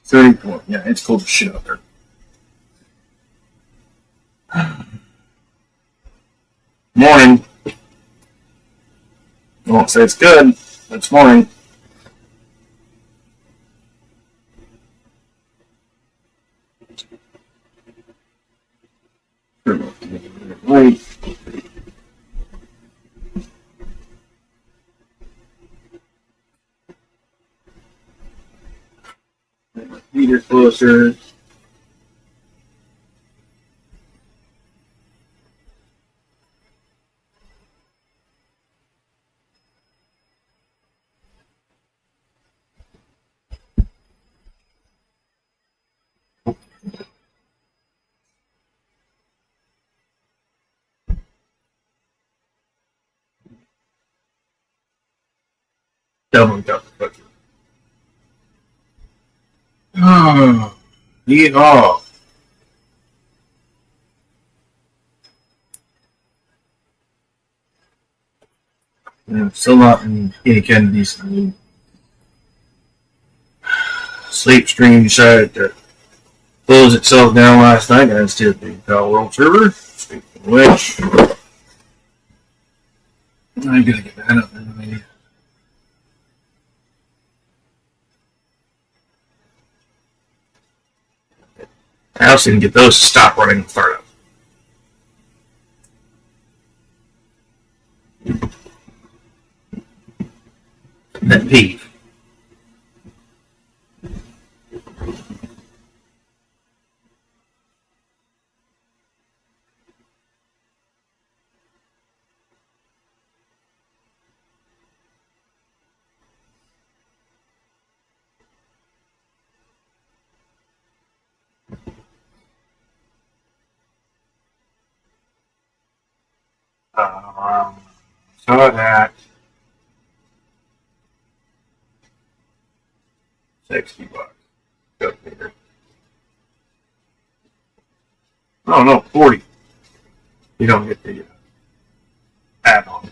34. Yeah, it's cold as shit out there. Morning. I won't say it's good. It's morning. Wait. Heater closer. Double cup of cookie. Yeehaw. I'm still not in any kind of decent mood. Sleep stream decided to close itself down last night as did the Pal World server. Speaking of which, I gotta get that up anyway. I also didn't get those to stop running the startup. That peeve. Saw that. $60. Go figure. Oh no, 40. You don't get the add-on.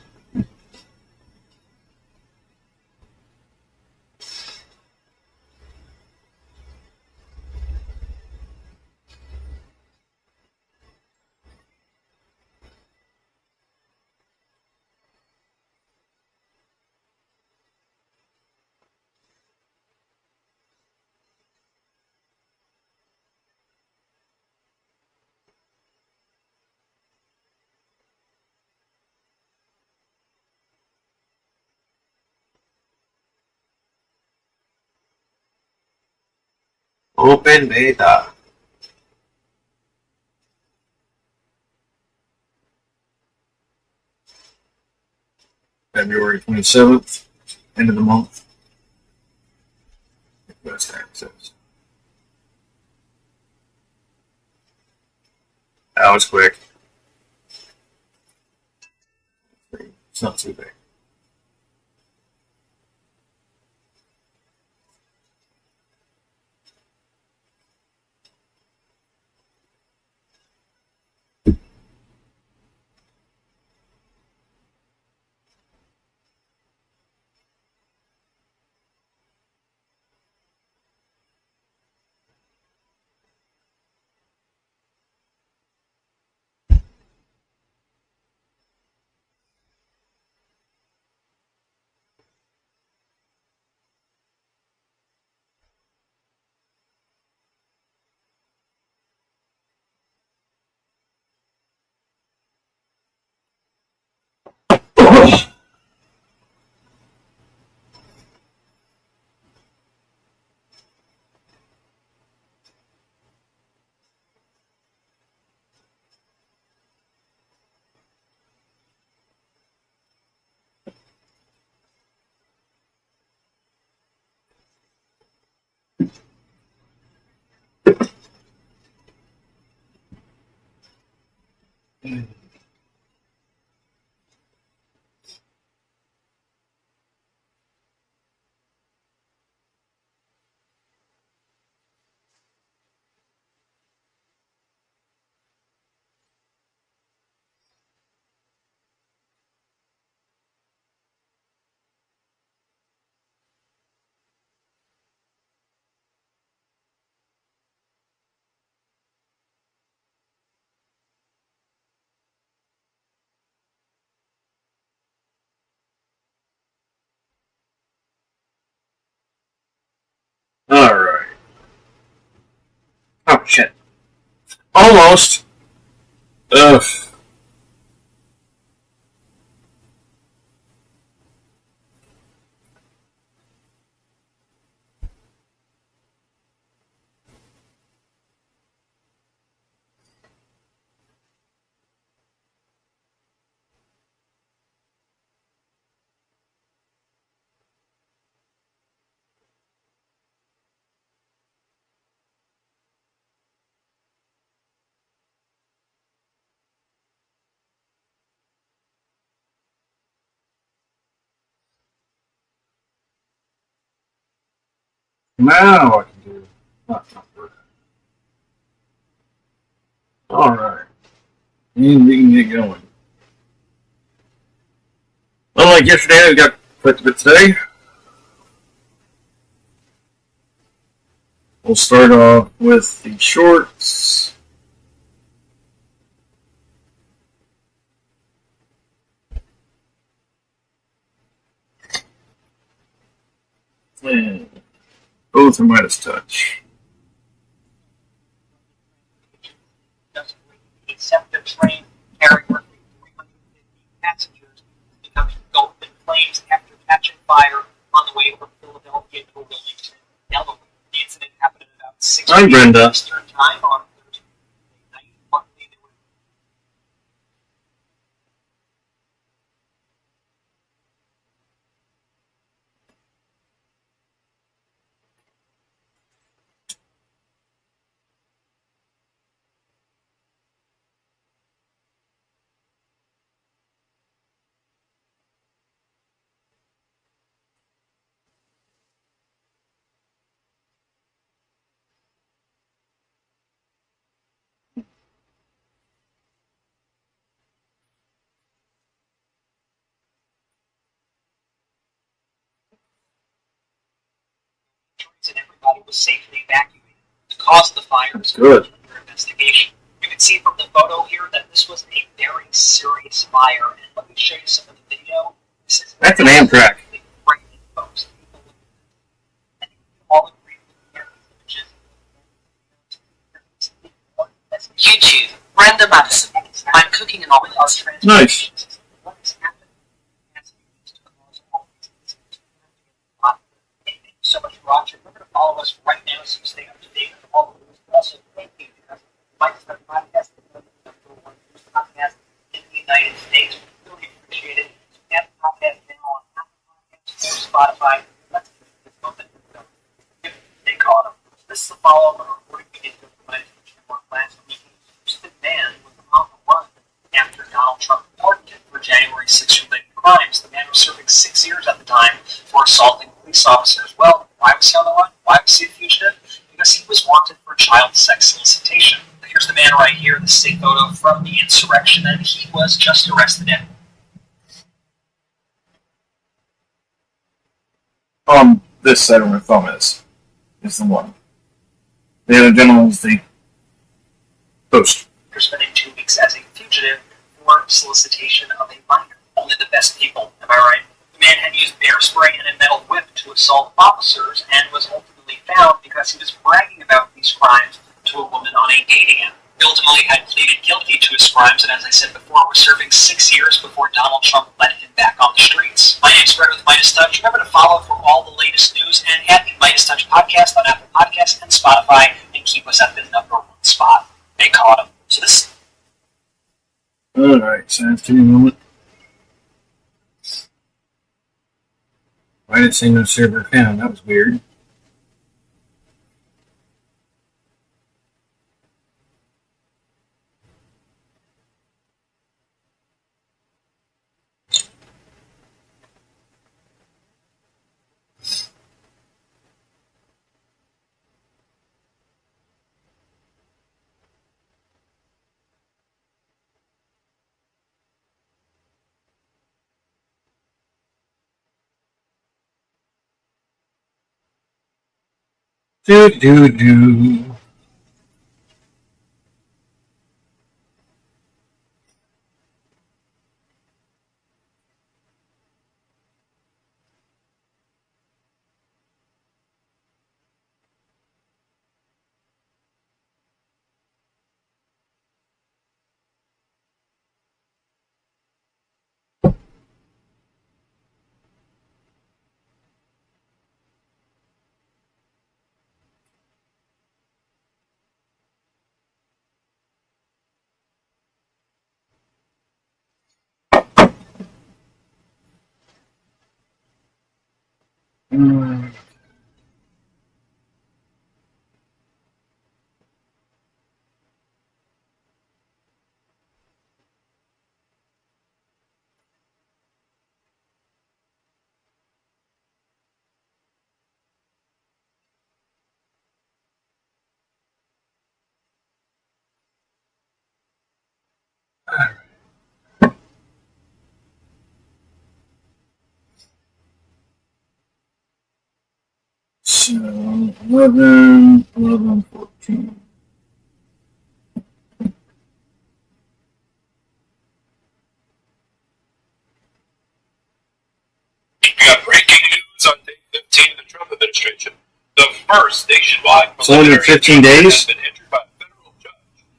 Open beta. February 27th, end of the month. Best access. That was quick. It's not too big. Almost. Ugh. Now I can do. All right. And we can get going. Unlike yesterday, we got quite a bit today. We'll start off with the shorts. And both are Midas Touch. Except the train carrying roughly 350 passengers becoming engulfed in flames after catching fire on the way from Philadelphia to Wilmington, Delaware. The incident happened at about 6 I'm Brenda. Eastern Time on Thursday night. Luckily, there were injuries and everybody was safely evacuated. The cause of the fire is Good. under investigation. You can see from the photo here that this was a very serious fire. And let me show you some of the video. This is That's an Amtrak. frightening, folks. And all agree with these images. YouTube, Brenda Madison. I'm cooking an omelet. Nice. What is happening? Thank you so much for watching. Remember to follow us right now so you stay up to date with all the news. Also, thank you because Mike's podcast is the number one news podcast in the United States. We really appreciate it. So we have the podcast now on Apple Podcasts, Spotify. Let's get this moment. They call it. This is a follow-up on a recording we did with the last week. The man was on the run after Donald Trump pardoned him for January 6 related crimes. The man was serving 6 years at the time for assaulting police officers. Well, why was he on the run? Why was he a fugitive? Because he was wanted for child sex solicitation. Here's the man right here, the state photo from the insurrection, and he was just arrested in. On this side of my thumb is the one. The other gentleman is the post. After spending 2 weeks as a fugitive for solicitation of a minor. Only the best people, am I right? The man had used bear spray and a metal whip to assault officers and was ultimately found because he was bragging about these crimes to a woman on a dating app. He ultimately had pleaded guilty to his crimes and, as I said before, was serving 6 years before Donald Trump let him back on the streets. My name's Fred with Midas Touch. Remember to follow for all the latest news and at the Midas Touch podcast on Apple Podcasts and Spotify and keep us at the #1 spot. They caught him. So this. Alright, sounds to me a moment. Why did it say no server found? That was weird. Do. Mm. So 11, 14. We got breaking news on day 15 of the Trump administration. The first nationwide It's only been 15 days? has been entered by a federal judge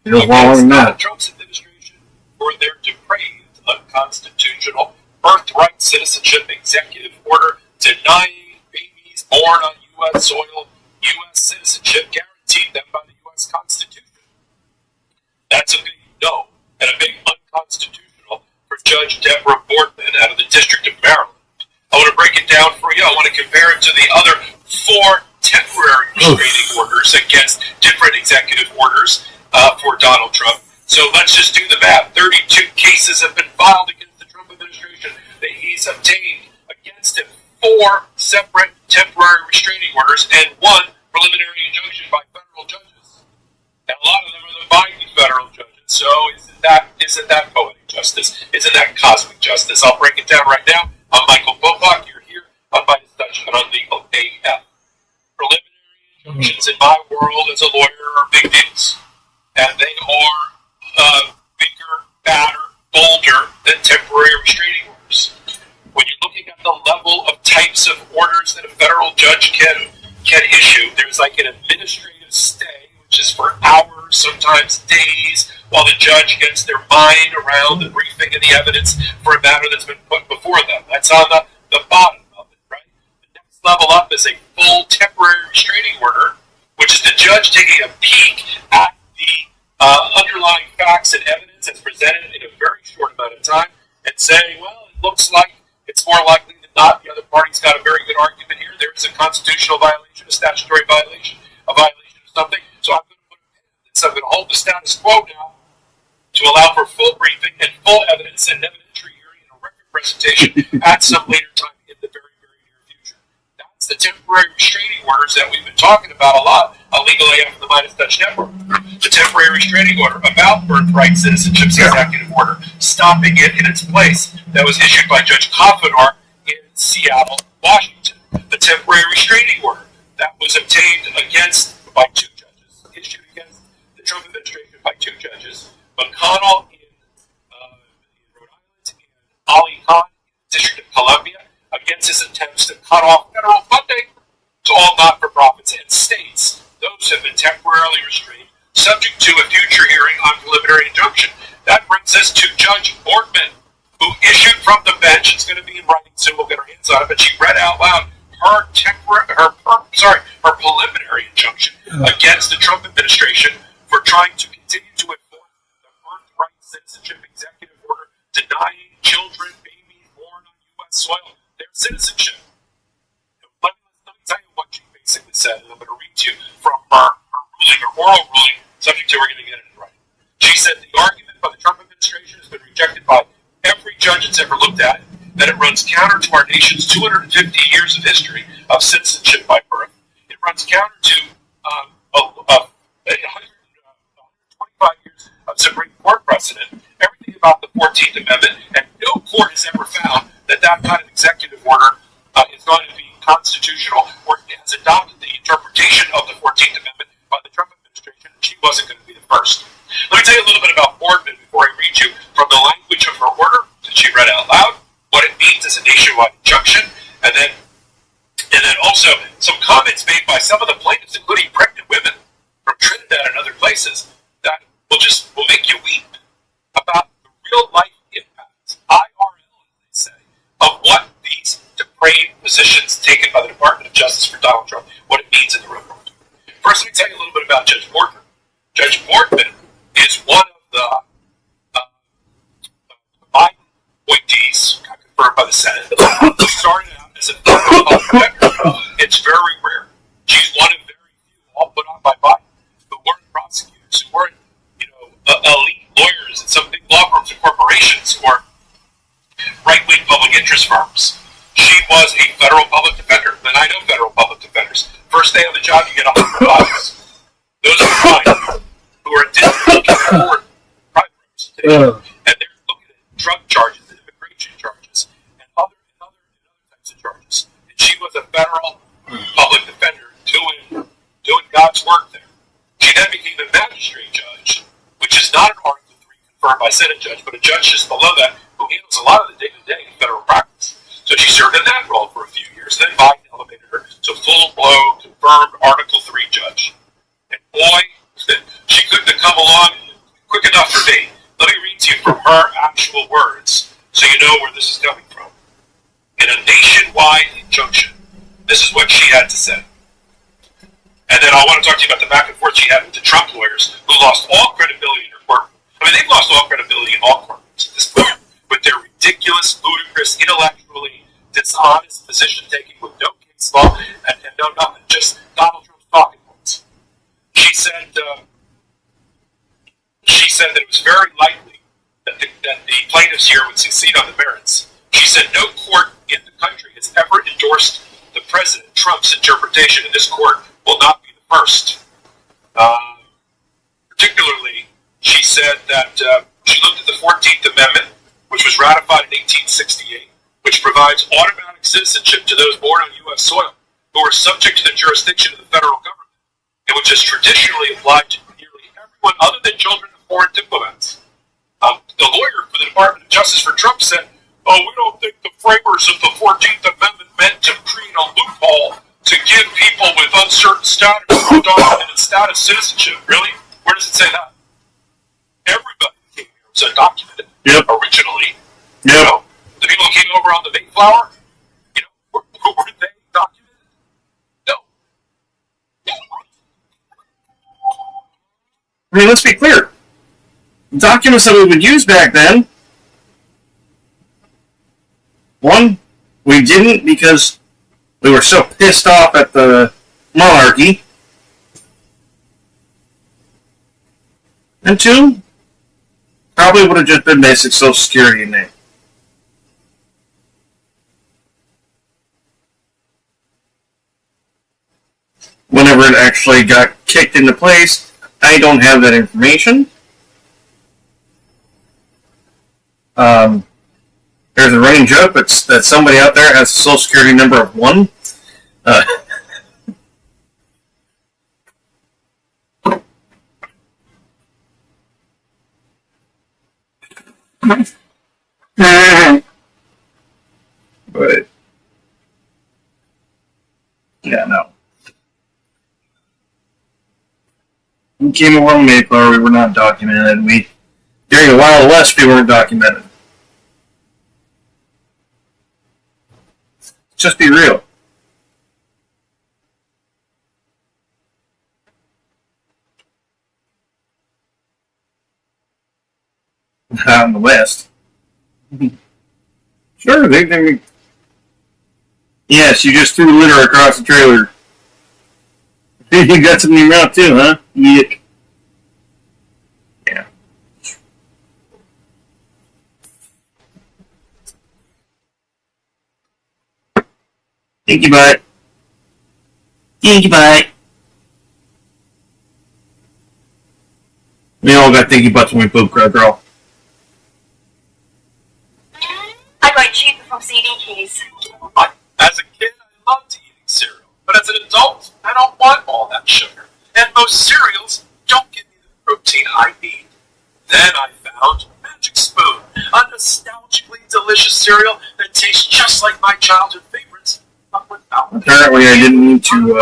It was longer against than Donald that. Trump's administration for their depraved, unconstitutional birthright citizenship executive order denying babies born on U.S. soil U.S. citizenship guaranteed them by the U.S. Constitution. That's a big no and a big unconstitutional for Judge Deborah Boardman out of the District of Maryland. I want to break it down for you. I want to compare it to the other 4 temporary restraining orders against different executive orders for Donald Trump. So let's just do the math. 32 cases have been filed against the Trump administration that he's obtained against him. 4 separate temporary restraining orders and 1 preliminary injunction by federal judges. And a lot of them are the binding federal judges. So isn't that poetic justice? Isn't that cosmic justice? I'll break it down right now. I'm Michael Bobach. You're here on Midas Touch and on Legal AF. Preliminary injunctions in my world as a lawyer are big deals. And they are bigger, badder, bolder than temporary restraining orders. When you're looking at the level of types of orders that a federal judge can issue, there's like an administrative stay, which is for hours, sometimes days, while the judge gets their mind around the briefing and the evidence for a matter that's been put before them. That's on the bottom of it, right? The next level up is a full temporary restraining order, which is the judge taking a peek at the underlying facts and evidence as presented in a very short amount of time and saying, well, it looks like it's more likely than not the other party's got a very good argument here. There is a constitutional violation, a statutory violation, a violation of something. So I'm going to put a pin in this. I'm going to hold the status quo now to allow for full briefing and full evidence and evidentiary hearing and a record presentation at some later time in the very, very near future. That's the temporary restraining orders that we've been talking about a lot on Legal AF and the Midas Touch Network. The temporary restraining order about birthright citizenship's executive order, stopping it in its place, that was issued by Judge Kavanaugh in Seattle, Washington. The temporary restraining order that was obtained by 2 judges, issued against the Trump administration by 2 judges, McConnell in Rhode Island and Ali Khan in the District of Columbia, against his attempts to cut off federal funding to all not-for-profits and states. Those have been temporarily restrained, subject to a future hearing on preliminary injunction. That brings us to Judge Boardman, who issued from the bench. It's going to be in writing soon. We'll get our hands on it. But she read out loud her preliminary injunction against the Trump administration for trying to continue to enforce the birthright citizenship executive order denying children, babies born on U.S. soil their citizenship. Let me tell you what she basically said, and I'm going to read to you from her ruling, her oral ruling, subject to we're going to get it in writing. She said the argument by the Trump administration has been rejected by every judge that's ever looked at it, that it runs counter to our nation's 250 years of history of citizenship by birth. It runs counter to 125 years of Supreme Court precedent, everything about the 14th Amendment, and no court has ever found that kind of executive order is going to be constitutional or has adopted the interpretation of the 14th Amendment by the Trump administration, and she wasn't going to be the first. Let me tell you a little bit about Boardman before I read you from the language of her order that she read out loud, what it means as a nationwide injunction, and then also some comments made by some of the plaintiffs, including pregnant women from Trinidad and other places, that will make you weep about the real life impacts, IRL, as they say, of what these depraved positions taken by the Department of Justice for Donald Trump, what it means in the real world. First, let me tell you a little bit about Judge Boardman. Judge Boardman is one of the Biden appointees, confirmed by the Senate, who started out as a federal public defender It's very rare. She's one of very few, all put on by Biden, who weren't prosecutors, who weren't, elite lawyers at some big law firms and corporations or right-wing public interest firms. She was a federal public defender, and I know federal public defenders. First day on the job, you get $100. Those are mine, who are looking for private representation, and they're looking at drug charges, and immigration charges, and other types of charges. And she was a federal public defender doing God's work there. She then became a magistrate judge, which is not an Article 3 confirmed by Senate judge, but a judge just below that who handles a lot of the day-to-day federal practice. So she served in that role for a few years. Then Biden elevated her to full-blown, confirmed Article 3 judge. And boy, she couldn't have come along quick enough for me. Let me read to you from her actual words so you know where this is coming from. In a nationwide injunction, this is what she had to say. And then I want to talk to you about the back and forth she had with the Trump lawyers, who lost all credibility in her courtroom. I mean, they've lost all credibility in all courtrooms at this point, with their ridiculous, ludicrous, intellectually dishonest position-taking with no case law and no nothing, just Donald Trump's talking points. She said that it was very likely that the plaintiffs here would succeed on the merits. She said no court in the country has ever endorsed the President Trump's interpretation, and this court will not be the first. Particularly, she said that she looked at the 14th Amendment, which was ratified in 1868, which provides automatic citizenship to those born on U.S. soil who are subject to the jurisdiction of the federal government, and which is traditionally applied to nearly everyone other than children of foreign diplomats. The lawyer for the Department of Justice for Trump said, we don't think the framers of the 14th Amendment meant to create a loophole to give people with uncertain status undocumented status citizenship. Really? Where does it say that? Everybody who came here was undocumented originally. Yep. The people who came over on the Mayflower, were they documented? No. I mean, let's be clear. Documents that we would use back then, one, we didn't because we were so pissed off at the monarchy. And two, probably would have just been basic Social Security name. Whenever it actually got kicked into place, I don't have that information. There's a running joke that somebody out there has a Social Security number of 1. But yeah, no. We came over on Mayflower. We were not documented. During the Wild West, we weren't documented. Just be real. Out in the West. Sure, they. Yes, you just threw litter across the trailer. You got some in your mouth too, huh? Yuck. Yeah. Thinky butt. Thinky butt. We all got thinky butts when we poop, girl. I got cheaper from CD keys. As a kid, I loved eating cereal, but as an adult, I don't want all that sugar. And most cereals don't give me the protein I need. Then I found Magic Spoon, a nostalgically delicious cereal that tastes just like my childhood favorites, but without. Apparently, I didn't need to. And if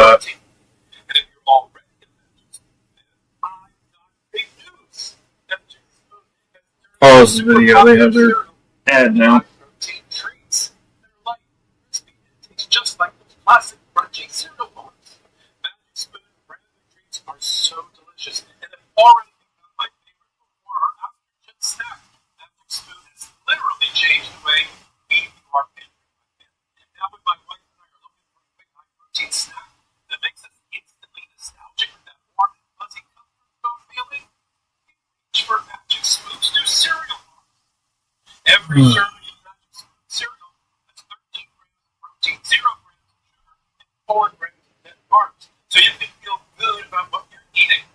you're already in Magic Spoon, I've got big news. Magic Spoon has Pause the video. They have their ad now. protein treats. They're light, crispy, and taste just like those classic crunchy cereal bars. Magic Spoon branded treats are so delicious, and have already become my favorite before or after chip snack. Magic Spoon has literally changed the way we eat our family. Now, when my wife and I are looking for a quick high protein every serving of Magic Spoon cereal has 13 grams of protein, 0 grams of sugar, and 4 grams of net carbs. So you can feel good about what you're eating.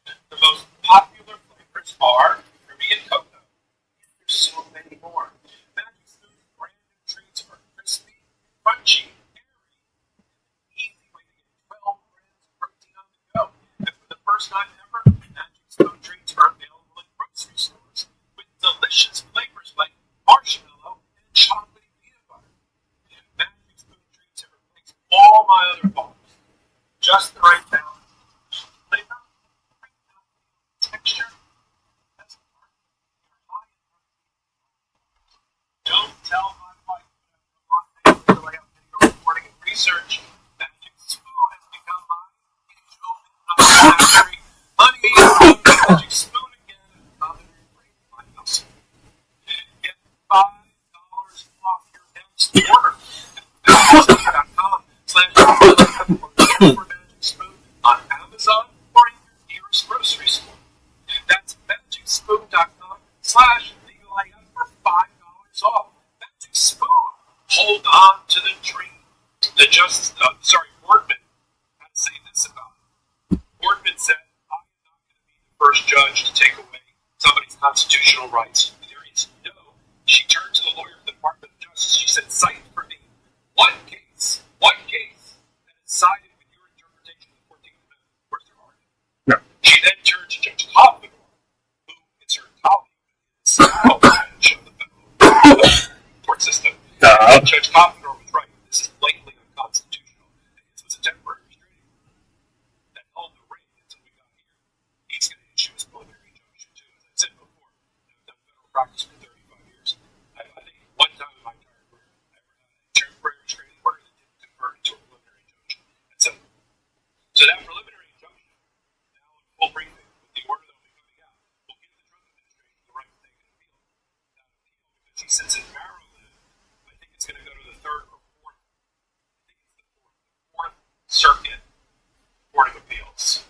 The most popular flavors are Ruby and cocoa. There's so many more. Magic Spoon's branded treats are crispy, crunchy, airy, easy way to get 12 grams of protein on the go. And for the first time ever, Magic Spoon treats are available in grocery stores with delicious flavors like marshmallow and chocolatey peanut butter. Magic Spoon treats have replaced all my other bars. Just the right balance. Flavor, texture, that's part of your high in protein. Don't tell my wife that I'm on video reporting and research. Magic Spoon has become my digital factory. Honey, Magic Spoon again. I'm going to bring my house. Get $5 off your next order at Amazon.com/for Magic Spoon on Amazon or in your nearest grocery store. That's MagicSpoon.com/legalitem for $5 off. Magic Spoon. Hold on to the dream. Boardman had to say this about it. Boardman said, I'm not going to be the first judge to take away somebody's constitutional rights. The theory is no. She turned to the lawyer of the Department of Justice. She said, cite for me one case that has sided with your interpretation of the 14th Amendment. Where's their argument? No. She then turned to Judge Hoffman, who is her colleague in the branch of the federal court system. Judge Hoffman was right. This is blatantly unconstitutional. This was a temporary restraining order that held the reign until we got here. He's going to issue his preliminary injunction too. As I said before, I've done federal practice for 35 years. I think one time in my entire career, I ever had a temporary restraining order that didn't convert into a preliminary injunction. And so that preliminary injunction, now in full briefing, with the order that will be coming out, will give the Trump administration the right to take an appeal. That appeal, because he sits in Maryland, I think it's going to go to the third or fourth. I think it's the fourth circuit Court of Appeals.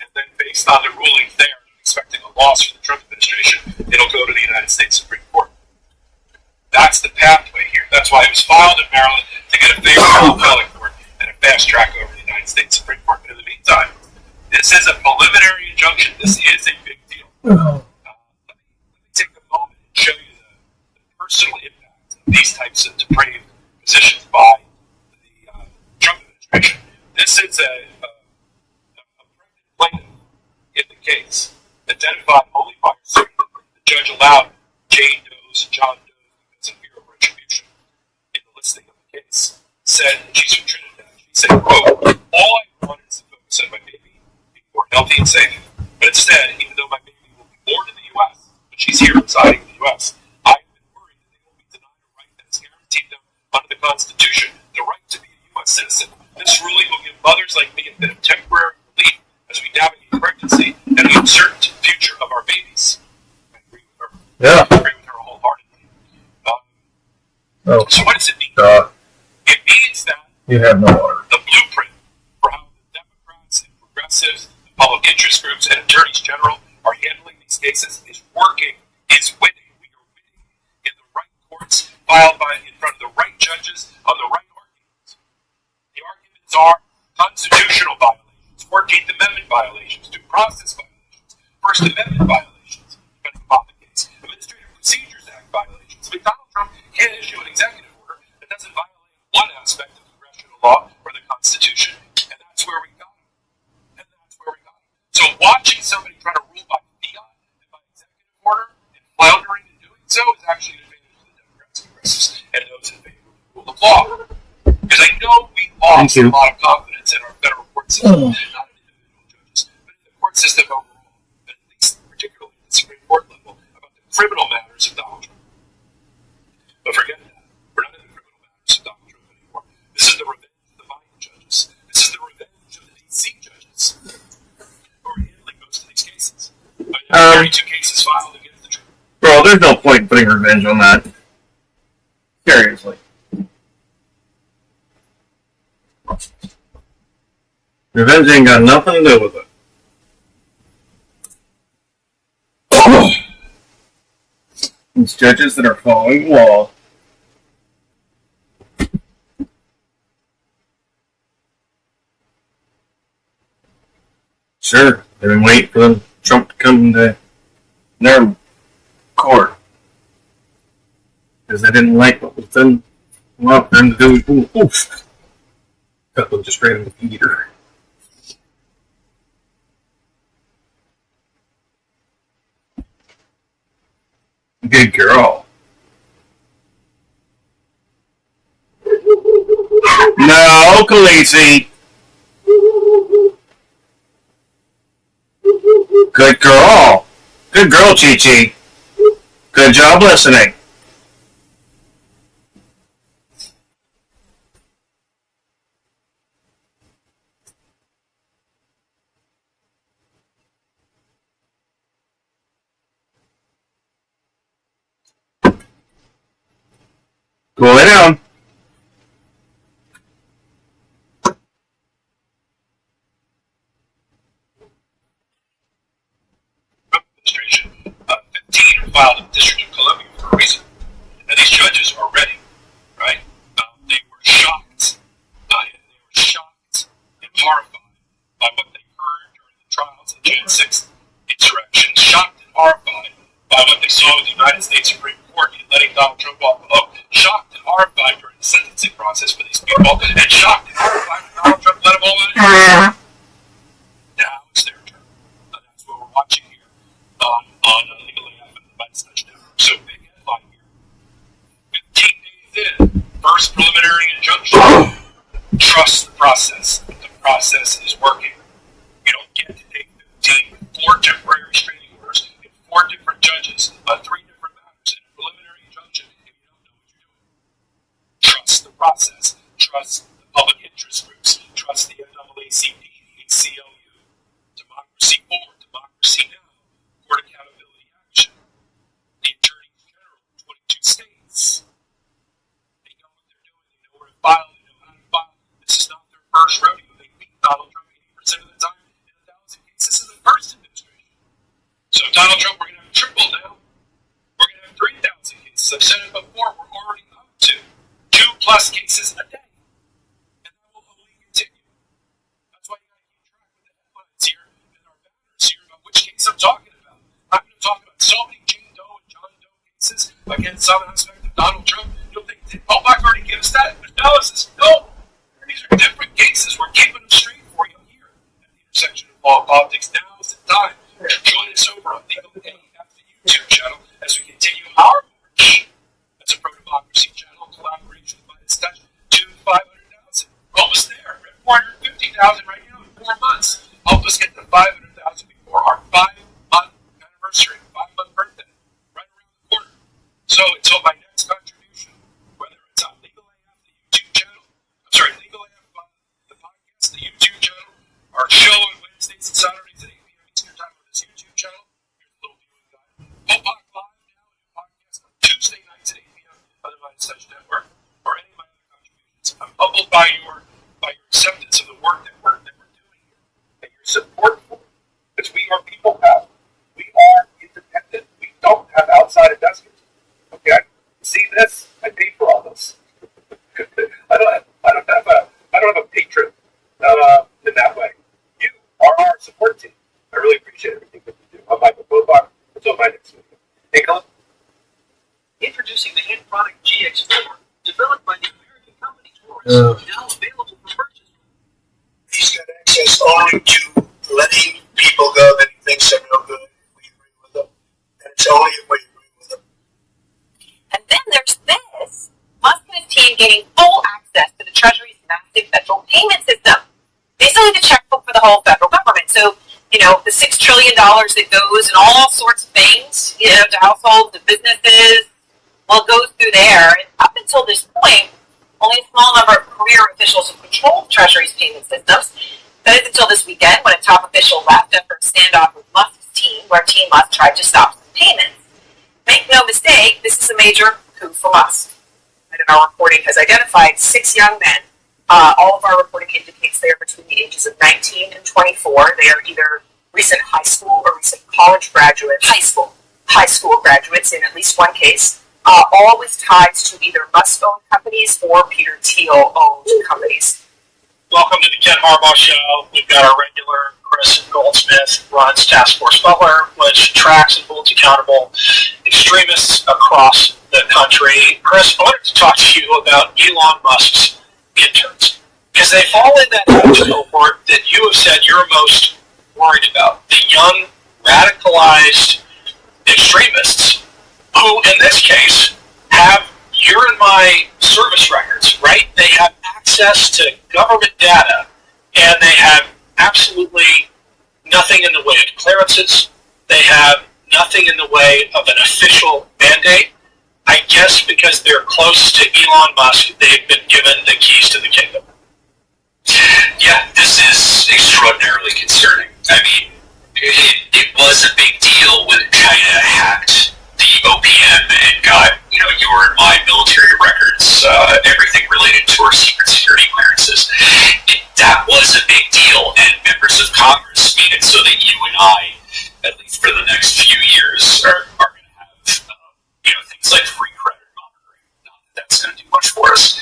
And then based on the rulings there, I'm expecting a loss for the Trump administration, it'll go to the United States Supreme Court. That's the pathway here. That's why it was filed in Maryland to get a favorable appellate court and a fast track over to the United States Supreme Court. But in the meantime, this is a preliminary injunction. This is a big deal. Let me take a moment and show you the personal impact of these types of depraved positions by the Trump administration. This is a pregnant plaintiff in the case, identified only by her pseudonym. The judge allowed Jane Doe's and John Doe's because of fear of retribution in the listing of the case. Said, she's from Trinidad, she said, quote, all I wanted is to focus on my baby being born healthy and safe. But instead, even though my baby will be born in the U.S., but she's here residing in the U.S., I've been worried that they will be denied a right that is guaranteed them under the Constitution, the right to be a U.S. citizen. This ruling will give mothers like me a bit of temporary relief as we navigate pregnancy and the uncertain future of our babies. I agree with her. Yeah. I agree with her wholeheartedly. So what does it mean? It means that You have no order. the blueprint for how the Democrats and progressives, the public interest groups, and attorneys general are handling these cases is working, is winning. We are winning in the right courts, filed in front of the right judges on the right arguments. The arguments are constitutional violations, 14th Amendment violations, due process violations, First Amendment violations, depending upon the case, Administrative Procedures Act violations. I mean, Donald Trump can't issue an executive order that doesn't violate one aspect of congressional law or the Constitution, and that's where we got him. So watching somebody try to rule by fiat and by executive order and floundering in doing so is actually an advantage to the Democrats and progressives and those in favor of the rule of law. Because I know we lost a lot of confidence in our federal court system, not in individual judges, but in the court system overall, and at least particularly at the Supreme Court level, about the criminal matters of Donald Trump. But forget that. We're not in the criminal matters of Donald Trump anymore. This is the revenge of the Biden judges. This is the revenge of the D.C. judges who are handling most of these cases. I mean, 32 cases filed against the Trump. Bro, there's no point in putting revenge on that. Seriously. Revenge ain't got nothing to do with it. These judges that are following the law. Sure, they've been waiting for Trump to come to their court because they didn't like what was done. Well, for them to do. Oof. Couple just ran into the theater. Good girl. No, Khaleesi. Good girl. Good girl, Chi-Chi. Good job listening. Cool it down. Administration. 15 filed in the District of Columbia for a reason. And these judges are ready, right? They were shocked. They were shocked and horrified by what they heard during the trials of the June 6th insurrection. Shocked and horrified by what they saw with the United States Supreme Court in letting Donald Trump off the hook. Shocked and horrified during the sentencing process for these people. And shocked and horrified when Donald Trump let them all out. Now it's their turn. That's what we're watching here on Legal AF and the Vice Touchdown. So big headline here. 15 days in, first preliminary injunction. Trust the process. The process is working. You don't get to take 15, 4 temporary restraining orders, and 4 different judges on 3 different matters in a preliminary injunction if you don't know what you're doing. Trust the process. Trust the public interest groups. Trust the NAACP, the ACLU. Democracy Forward, Democracy Now, Court Accountability Action, the Attorneys General of 22 states. They know what they're doing. They know where to file. They know how to file. This is not their first rodeo. They beat Donald Trump 80% of the time in 1,000 cases in the first administration. So Donald Trump, we're going to have triple now. We're going to have 3,000 cases. I've said it before. We're already up to 2+ cases a day. And that will only continue. That's why you got to keep track of the headlines here and our banners here about which case I'm talking about. I'm going to talk about so many Jane Doe and John Doe cases against some aspect of Donald Trump. You'll think, did Popak already give us that analysis? No. These are different cases. We're keeping them straight for you here at the intersection of law and politics. Now is the time to join us over on Legal AF, the YouTube channel, as we continue our march as a pro-democracy channel in collaboration with Vice Touch to 500,000. Almost there. We're at 450,000 right now in 4 months. Help us get to 500,000 before our 5-month anniversary, 5-month birthday, right around the corner. So until my next contribution, whether it's on Legal AF, the YouTube channel, Legal AF, the podcast, the YouTube channel, our show on Wednesdays and Saturdays at 8 p.m. Eastern Time on this YouTube channel. Here's a little viewing guide. Popak Live now, a podcast on Tuesday nights at 8 p.m. on the Vice Touch Network, or any of my other contributions. I'm humbled by your acceptance of the work that we're doing here, and your support for it. Because we are people power. We are independent. We don't have outside investors. Okay? See this? I paid for all this. I don't have a patron in that way. You are our support team. I really appreciate everything that you do. I'm Michael Popak. Until my next video. Hey, Colin. Introducing the end product GX4, developed by the American company Taurus, now available for purchase. He's got access only to letting people go that he thinks are no good if we agree with them. And it's only if we agree with them. And then there's this. Musk and his team gaining full access to the Treasury's massive federal payment system. Basically the checkbook for the whole federal government. So, the $6 trillion that goes and all sorts of things, to households, to businesses, well, it goes through there. And up until this point, only a small number of career officials have controlled Treasury's payment systems. That is until this weekend when a top official left after a standoff with Musk's team, where Team Musk tried to stop some payments. Make no mistake, this is a major coup for Musk. And our reporting has identified 6 young men. All of our reporting indicates they are between the ages of 19 and 24. They are either recent high school or recent college graduates. High school. high school graduates in at least one case, all with ties to either Musk-owned companies or Peter Thiel-owned companies. Welcome to the Ken Harbaugh Show. We've got our regular Chris Goldsmith, runs Task Force Butler, which tracks and holds accountable extremists across the country. Chris, I wanted to talk to you about Elon Musk's interns, because they fall in that cohort that you have said you're most worried about, the young, radicalized extremists who, in this case, have your and my service records, right? They have access to government data, and they have absolutely nothing in the way of clearances. They have nothing in the way of an official mandate. I guess because they're close to Elon Musk, they've been given the keys to the kingdom. Yeah, this is extraordinarily concerning. I mean, it was a big deal when China hacked the OPM and got, your and my military records, everything related to our secret security clearances. That was a big deal, and members of Congress made it so that you and I, at least for the next few years, are going to have, things like free credit monitoring. Not that that's going to do much for us.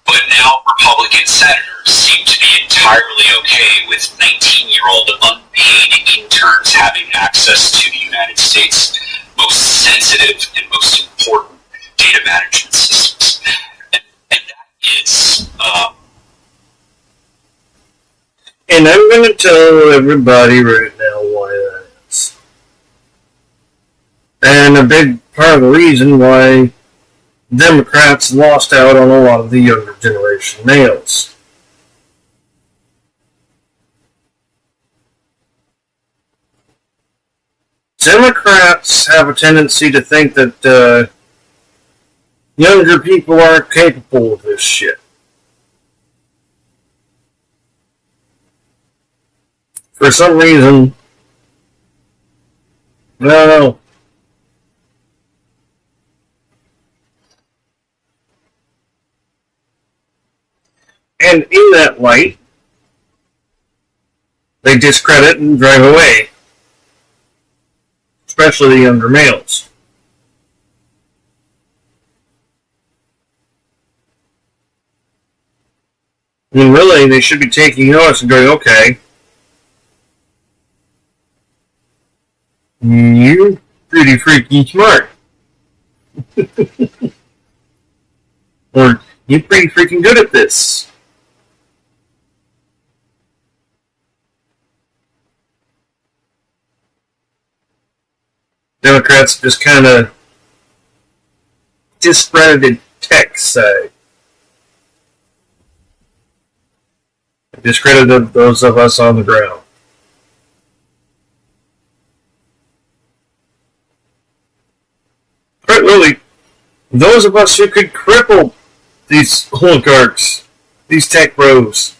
But now Republican senators seem to be entirely okay with 19-year-old unpaid interns having access to the United States' most sensitive and most important data management systems. And that is... And I'm going to tell everybody right now why that is. And a big part of the reason why Democrats lost out on a lot of the younger generation males. Democrats have a tendency to think that younger people aren't capable of this shit. For some reason, I don't know. And in that light, they discredit and drive away, especially the younger males. I mean, really, they should be taking notice and going, okay, you're pretty freaking smart. Or, you're pretty freaking good at this. Democrats just kind of discredited tech side. Discredited those of us on the ground. Quite really, those of us who could cripple these oligarchs, these tech bros.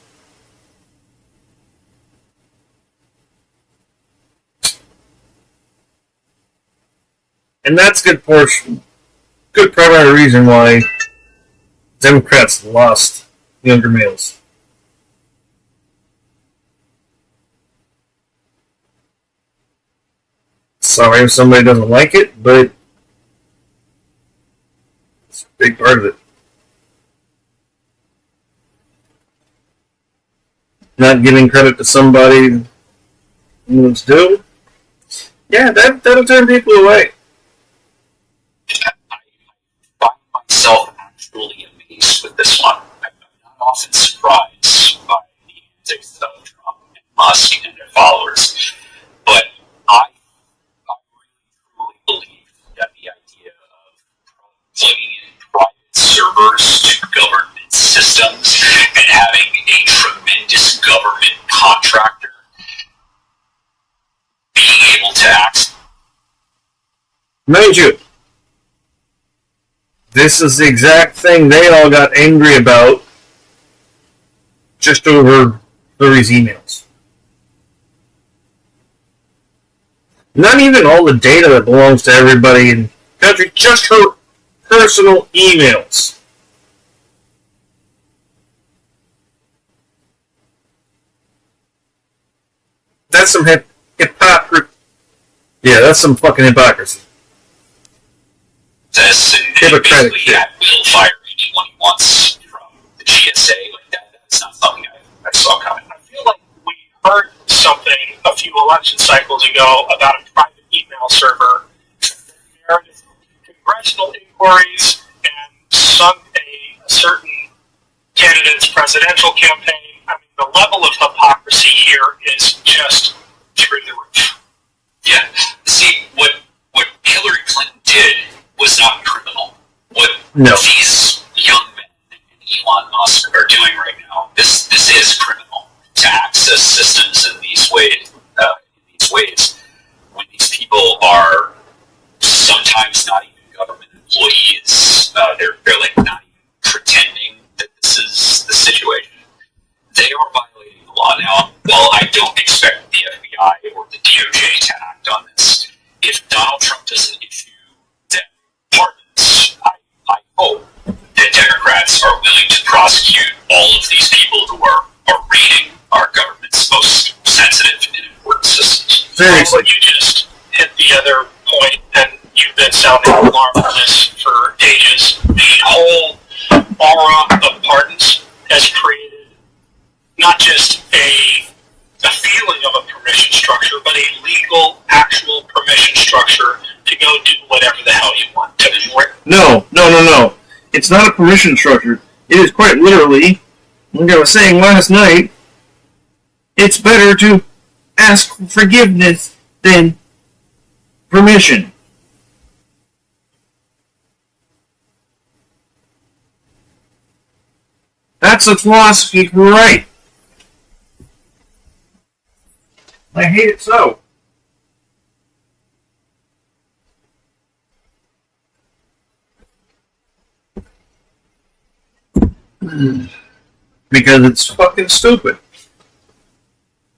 And that's good primary reason why Democrats lost younger males. Sorry if somebody doesn't like it, but it's a big part of it. Not giving credit to somebody who it's due, yeah, that'll turn people away. I find myself actually amazed with this one. I'm not often surprised by the antics of Trump and Musk and their followers, but I really truly believe that the idea of plugging in private servers to government systems and having a tremendous government contractor being able to access. Mind you, this is the exact thing they all got angry about just over Hillary's emails. Not even all the data that belongs to everybody in the country, just her personal emails. That's some hypocrisy Yeah, that's some fucking hypocrisy. This and Hypocritic basically shit. that will fire anyone he wants from the GSA. Like that's not something I saw coming. I feel like we heard something a few election cycles ago about a private email server that narrated congressional inquiries and sunk a certain candidate's presidential campaign. I mean, the level of hypocrisy here is just through the roof. Yeah. See, what Hillary Clinton did was not criminal. What No. these young men and Elon Musk are doing right now, this is criminal. To access systems in these ways, when these people are sometimes not even government employees, they're like not even pretending that this is the situation. They are violating the law. Now, while I don't expect the FBI or the DOJ to act on this, if Donald Trump doesn't issue them pardons, I hope that Democrats are willing to prosecute all of these people who are raiding our government's most sensitive and important systems. Seriously. Well, you just hit the other point, and you've been sounding the alarm on this for ages. The whole aura of pardons has created not just a feeling of a permission structure, but a legal, actual permission structure to go do whatever the hell you want. No. It's not a permission structure. It is quite literally, like I was saying last night, it's better to ask for forgiveness than permission. That's a philosophy for right. I hate it so. Because it's fucking stupid.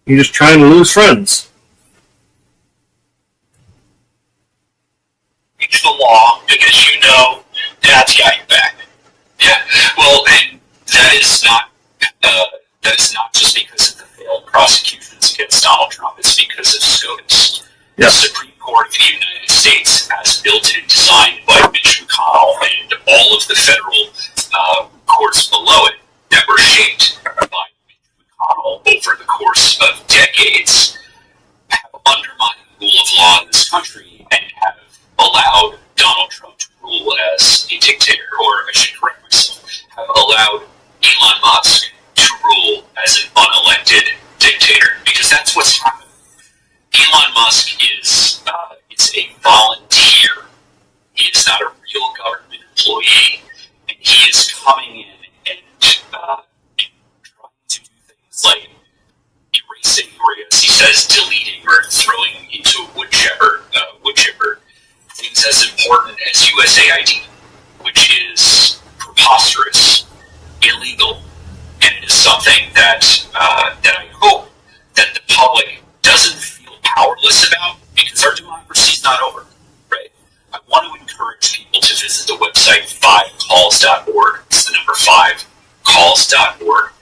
You're just trying to lose friends. It's the law because you know Dad's got your back. Yeah, well, and that is not just because of the failed prosecutions against Donald Trump. It's because of SCOTUS. Yeah. The Supreme Court of the United States, as built and designed by Mitch McConnell and all of the federal courts below it that were shaped by Mitch McConnell over the course of decades, have undermined the rule of law in this country and have allowed Donald Trump to rule as a dictator, or I should correct myself, have allowed Elon Musk to rule as an unelected dictator, because that's what's happened. Elon Musk is a volunteer. He is not a real government employee, and he is coming in and trying to do things like erasing, or as he says, deleting or throwing into a wood chipper things as important as USAID, which is preposterous, illegal, and it is something that I hope that the public doesn't feel powerless about, because our democracy is not over, right? I want to encourage people to visit the website 5calls.org. It's the number 5calls.org.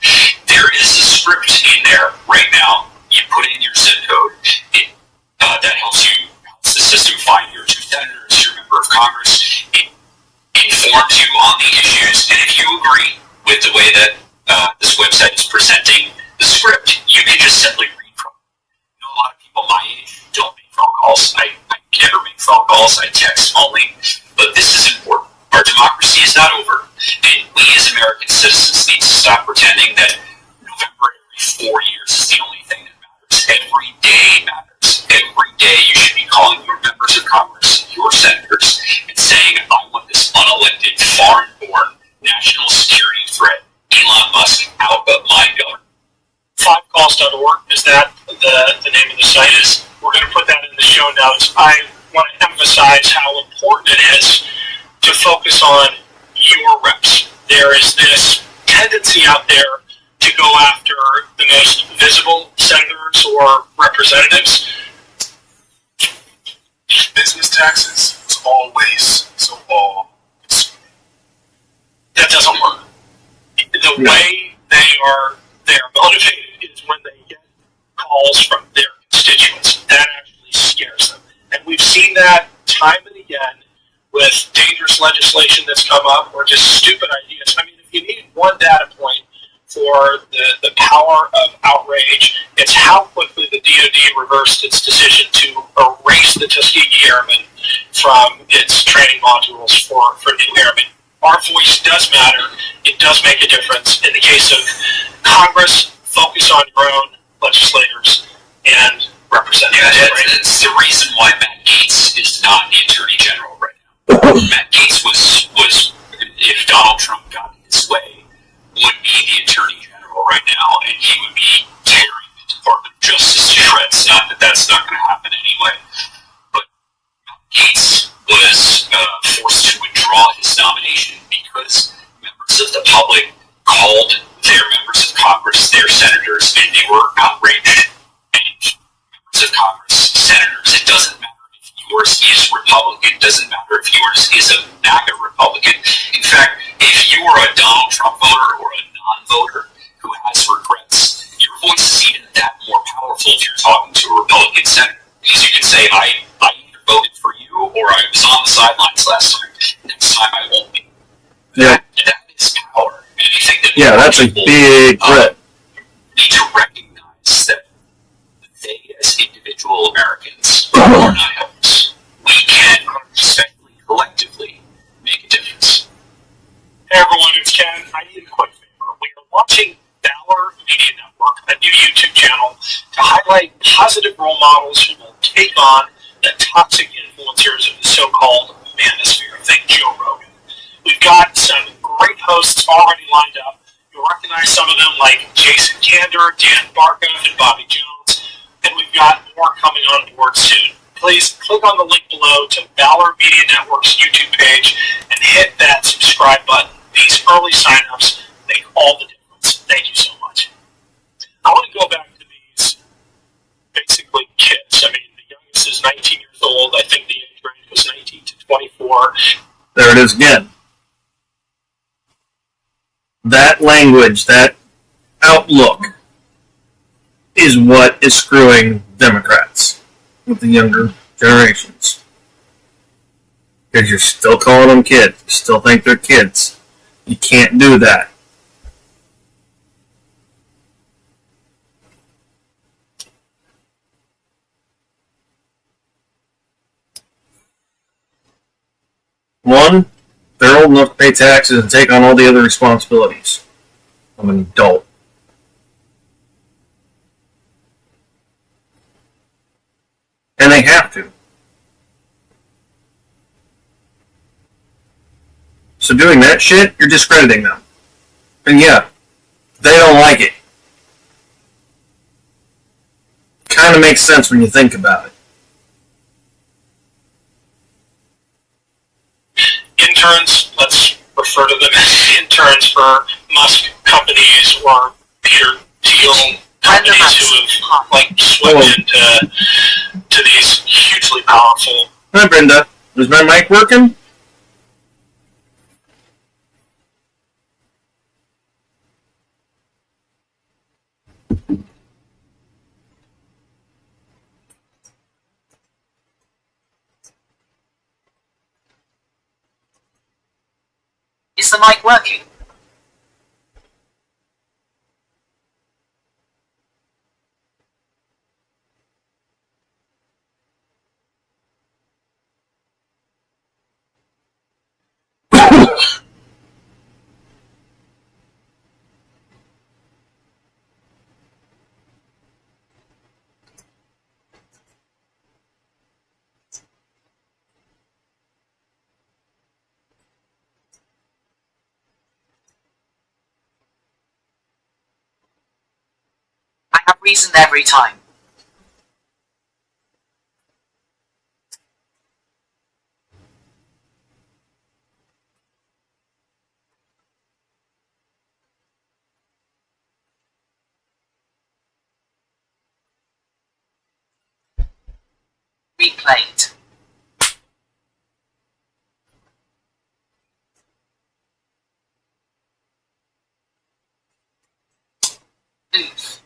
There is a script in there right now. You put in your zip code. That helps the system find your two senators, your member of Congress. It informs you on the issues, and if you agree with the way that this website is presenting the script, you can just simply read from it. You know, a lot of people my age don't make phone calls. I never make phone calls. I text only. But this is important. Our democracy is not over, and we as American citizens need to stop pretending that November every 4 years is the only thing that matters. Every day matters. Every day you should be calling your members of Congress, your senators, and saying, I want this unelected, foreign-born national security threat, Elon Musk, out of my government. 5calls.org, is that the name of the site? Is we're going to put that in the show notes. I want to emphasize how important it is to focus on your reps. There is this tendency out there to go after the most visible senators or representatives. Business taxes is always so all. That doesn't work. The way they are motivated is when they get calls from their constituents. That actually scares them. And we've seen that time and again with dangerous legislation that's come up or just stupid ideas. I mean, if you need one data point for the power of outrage, it's how quickly the DoD reversed its decision to erase the Tuskegee Airmen from its training modules for new airmen. Our voice does matter. It does make a difference. In the case of Congress, focus on your own legislators and representatives. Yeah, it's the reason why Matt Gaetz is not the Attorney General right now. Matt Gaetz was if Donald Trump got his way, would be the Attorney General right now, and he would be tearing the Department of Justice to shreds. Not that that's not going to happen anyway. But Matt Gaetz was forced to withdraw his nomination because members of the public called their members of Congress, their senators, and they were outraged. And members of Congress, senators, it doesn't matter if yours is Republican, it doesn't matter if yours is a MAGA Republican. In fact, if you are a Donald Trump voter or a non-voter who has regrets, your voice is even that more powerful if you're talking to a Republican senator. Because you can say, I either voted for you or I was on the sidelines last time. Next time I won't be. Yeah. That is power. And I think that Yeah, that's a big threat. need to recognize that they, as individual Americans, are not helpless. We can, especially collectively, make a difference. Hey everyone, it's Ken. I need a quick favor. We are launching Valor Media Network, a new YouTube channel, to highlight positive role models who will take on the toxic influencers of the so-called manosphere. Think Joe Rogan. We've got some great hosts already lined up. You'll recognize some of them like Jason Kander, Dan Barkov, and Bobby Jones. And we've got more coming on board soon. Please click on the link below to Valor Media Network's YouTube page and hit that subscribe button. These early signups make all the difference. Thank you so much. I want to go back to these basically kids. I mean, the youngest is 19 years old. I think the age range was 19 to 24. There it is again. That language, that outlook, is what is screwing Democrats with the younger generations. Because you're still calling them kids. You still think they're kids. You can't do that. One, they're old enough to pay taxes and take on all the other responsibilities of an adult. And they have to. So doing that shit, you're discrediting them. And yeah, they don't like it. Kind of makes sense when you think about it. Interns, let's refer to them as interns for Musk companies or Peter Thiel companies who have like swept into these hugely powerful. Hi, Brenda. Is my mic working? Is the mic working? I have reason every time. Replayed. Move.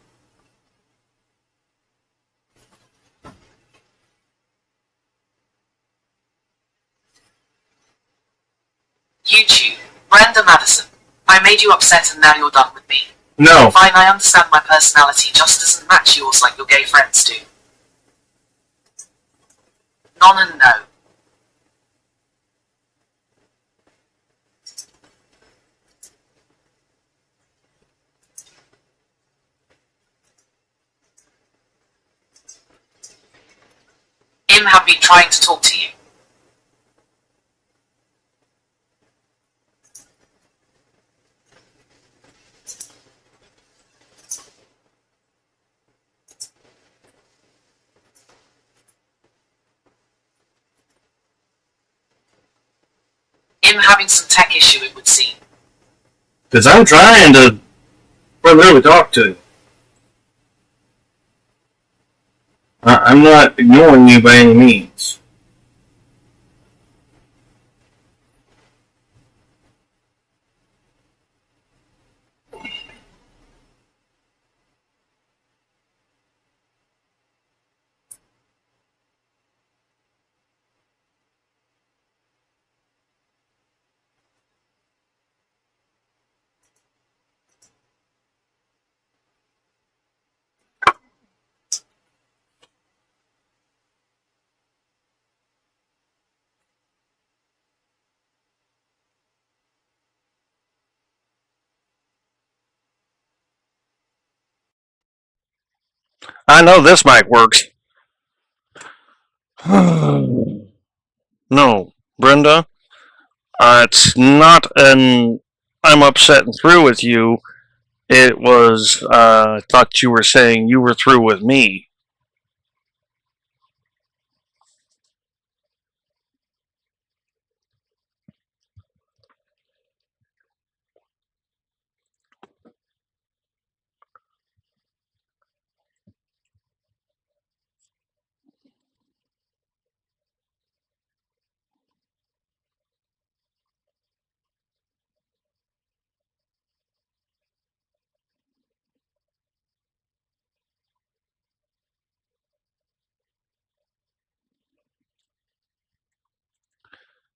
YouTube. Brenda Madison. I made you upset and now you're done with me. No. Fine, I understand my personality just doesn't match yours like your gay friends do. Non and no. Im have been trying to talk to you. Im having some tech issue, it would seem. Because I'm trying to literally talk to you. I'm not ignoring you by any means. I know this mic works. No, Brenda, it's not an I'm upset and through with you. It was, I thought you were saying you were through with me.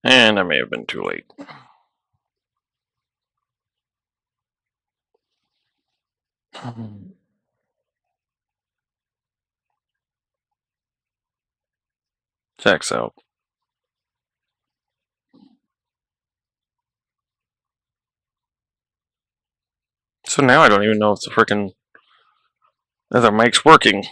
And I may have been too late. Checks out. So now I don't even know if the frickin' other mic's working.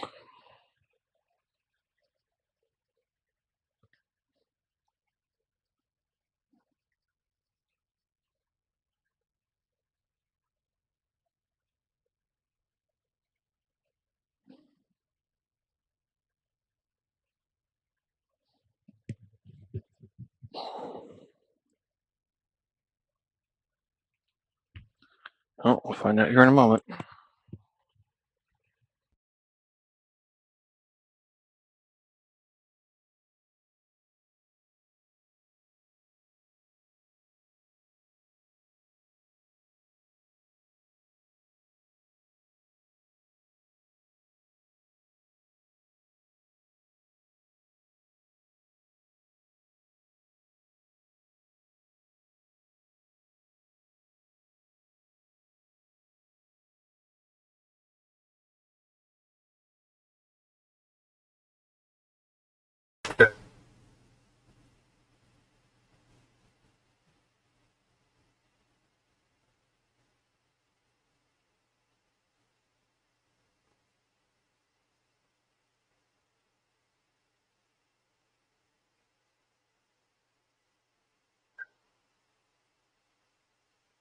Oh, we'll find out here in a moment.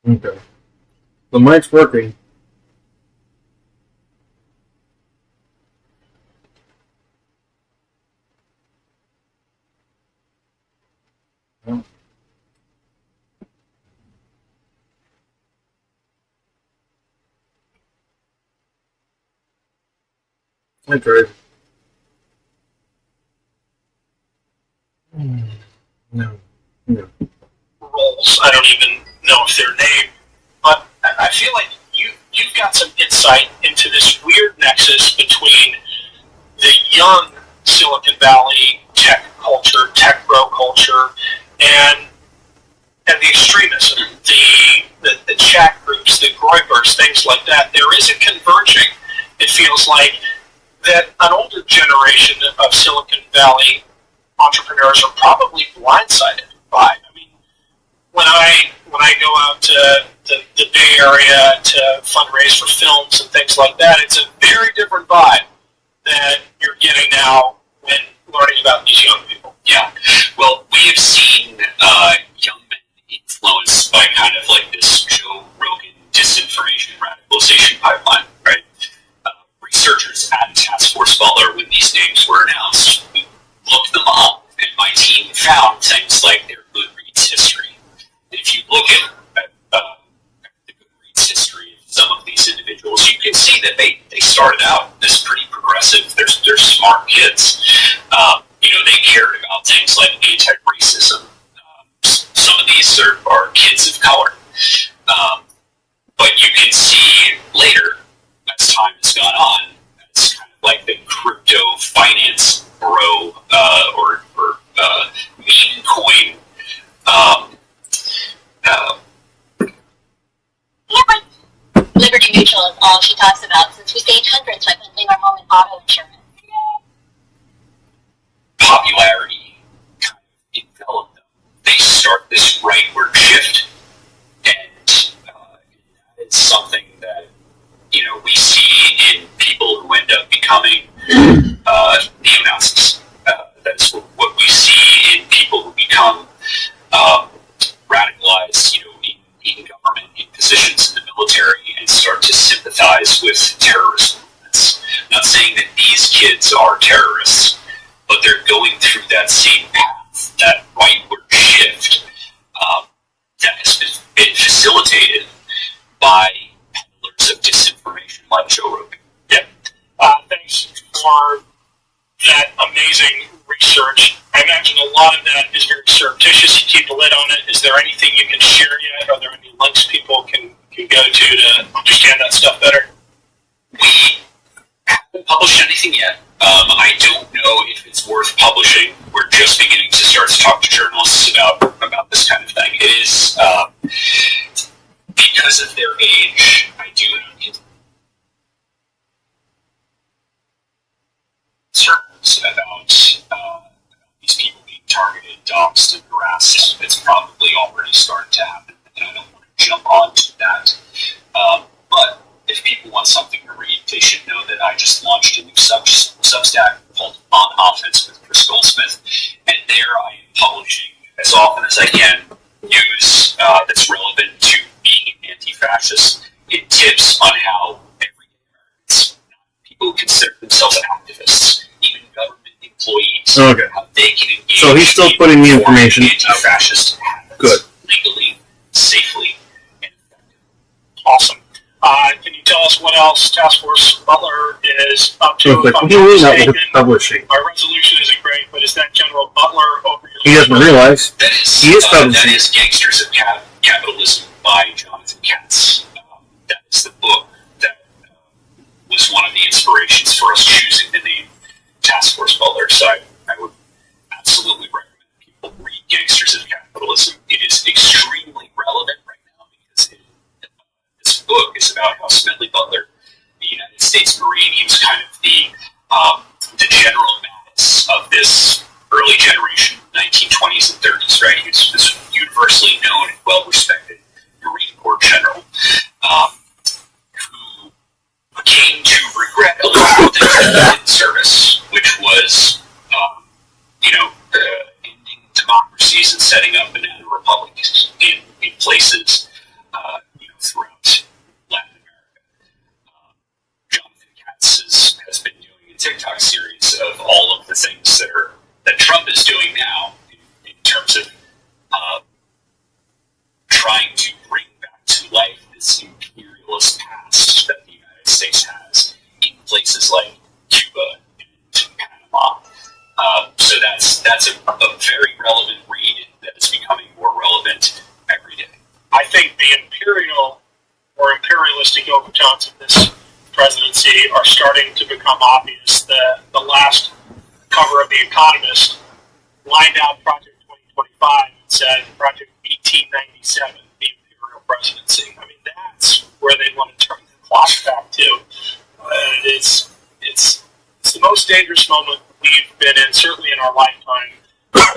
Okay. The mic's working. I tried. No. No. Roles. I don't even know if they're named, but I feel like you've got some insight into this weird nexus between the young Silicon Valley tech culture, tech bro culture, and and the extremism, the chat groups, the groypers, things like that, there is a converging, it feels like, that an older generation of Silicon Valley entrepreneurs are probably blindsided by. I mean, when I go out to the Bay Area to fundraise for films and things like that, it's a very different vibe that you're getting now when learning about these young people. Yeah. Well, we have seen young men influenced by kind of like this Joe Rogan disinformation radicalization pipeline, right? Researchers at Task Force Butler, when these names were announced, we looked them up, and my team found things like their Goodreads history. And if you look at the Goodreads history of some of these individuals, you can see that they started out as pretty progressive. They're smart kids. They cared about things like anti-racism. Some of these are kids of color. But you can see later, as time has gone on, it's kind of like the crypto finance bro or meme coin. Liberty Mutual is all she talks about since we saved hundreds by bundling our home and auto insurance. Popularity kind of enveloped them. They start this rightward shift, and it's something that we see in people who end up becoming neo-Nazis. That's what we see in people who become radicalized, in government, in positions in the military, and start to sympathize with terrorist movements. I'm not saying that these kids are terrorists, but they're going through that same path, that rightward shift that has been facilitated by peddlers of disinformation like Joe Rogan. Yeah. Thanks for that amazing research. I imagine a lot of that is very surreptitious. You keep a lid on it. Is there anything you can share yet? Are there any links people can go to understand that stuff better? We haven't published anything yet. I don't know if it's worth publishing. We're just beginning to start to talk to journalists about this kind of thing. It is because of their age. I do concerns about these people being targeted, doxxed, and harassed. It's probably already started to happen, and I don't want to jump onto that. But if people want something to read, they should know that I just launched a new Substack called On Offense with Chris Goldsmith, and there I am publishing as often as I can news that's relevant to being an anti-fascist. It tips on how everyday Americans, people who consider themselves activists, even government employees, Okay. how they can engage. So he's still putting the information out. Anti-fascist habits Good. legally, safely, and effectively. Awesome. Can you tell us what else Task Force Butler is up to? Real quick, If I'm what do you mean not that with mistaken, publishing? our resolution isn't great, but is that General Butler over your He doesn't realize. That is, He is that publishing. is Gangsters of Capitalism by Jonathan Katz. That is the book that was one of the inspirations for us choosing the name Task Force Butler. So I would absolutely recommend people read Gangsters of Capitalism. It is extremely relevant right now because this book is about how Smedley Butler, the United States Marine, he was kind of the General Mattis of this early generation, 1920s and 30s, right? He was this universally known and well-respected Marine Corps general who came to regret a little bit in service, which was, ending democracies and setting up banana republics in places, throughout Latin America. Jonathan Katz has been doing a TikTok series of all of the things that Trump is doing now in terms of trying to bring back to life this imperialist past that the United States has in places like Cuba and Panama. So that's a very relevant read that is becoming more relevant every day. I think the imperial or imperialistic overtones of this presidency are starting to become obvious. The last cover of The Economist lined out Project 2025 and said Project BT 1897, the imperial presidency. I mean, that's where they want to turn the clock back to. It's the most dangerous moment we've been in, certainly in our lifetime.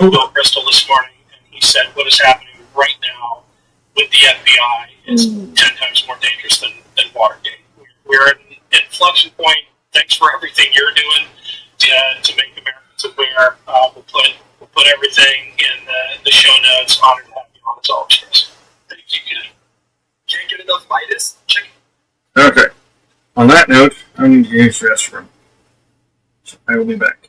Bill Kristol this morning, and he said what is happening right now with the FBI is 10 times more dangerous than Watergate. We're at an inflection point. Thanks for everything you're doing to make Americans aware. We'll put everything in the show notes. Honored to have you on as always, Chris. Thank you, Ken. Can't get enough Midas chicken. Okay. On that note, I need to use the restroom. So I will be back.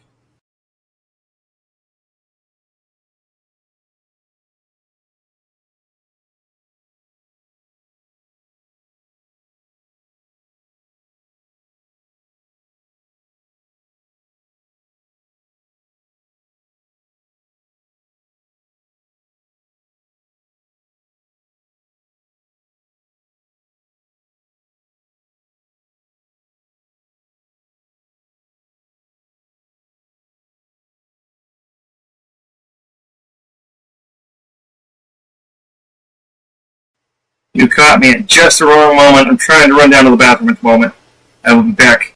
You caught me at just the wrong moment. I'm trying to run down to the bathroom at the moment. I will be back.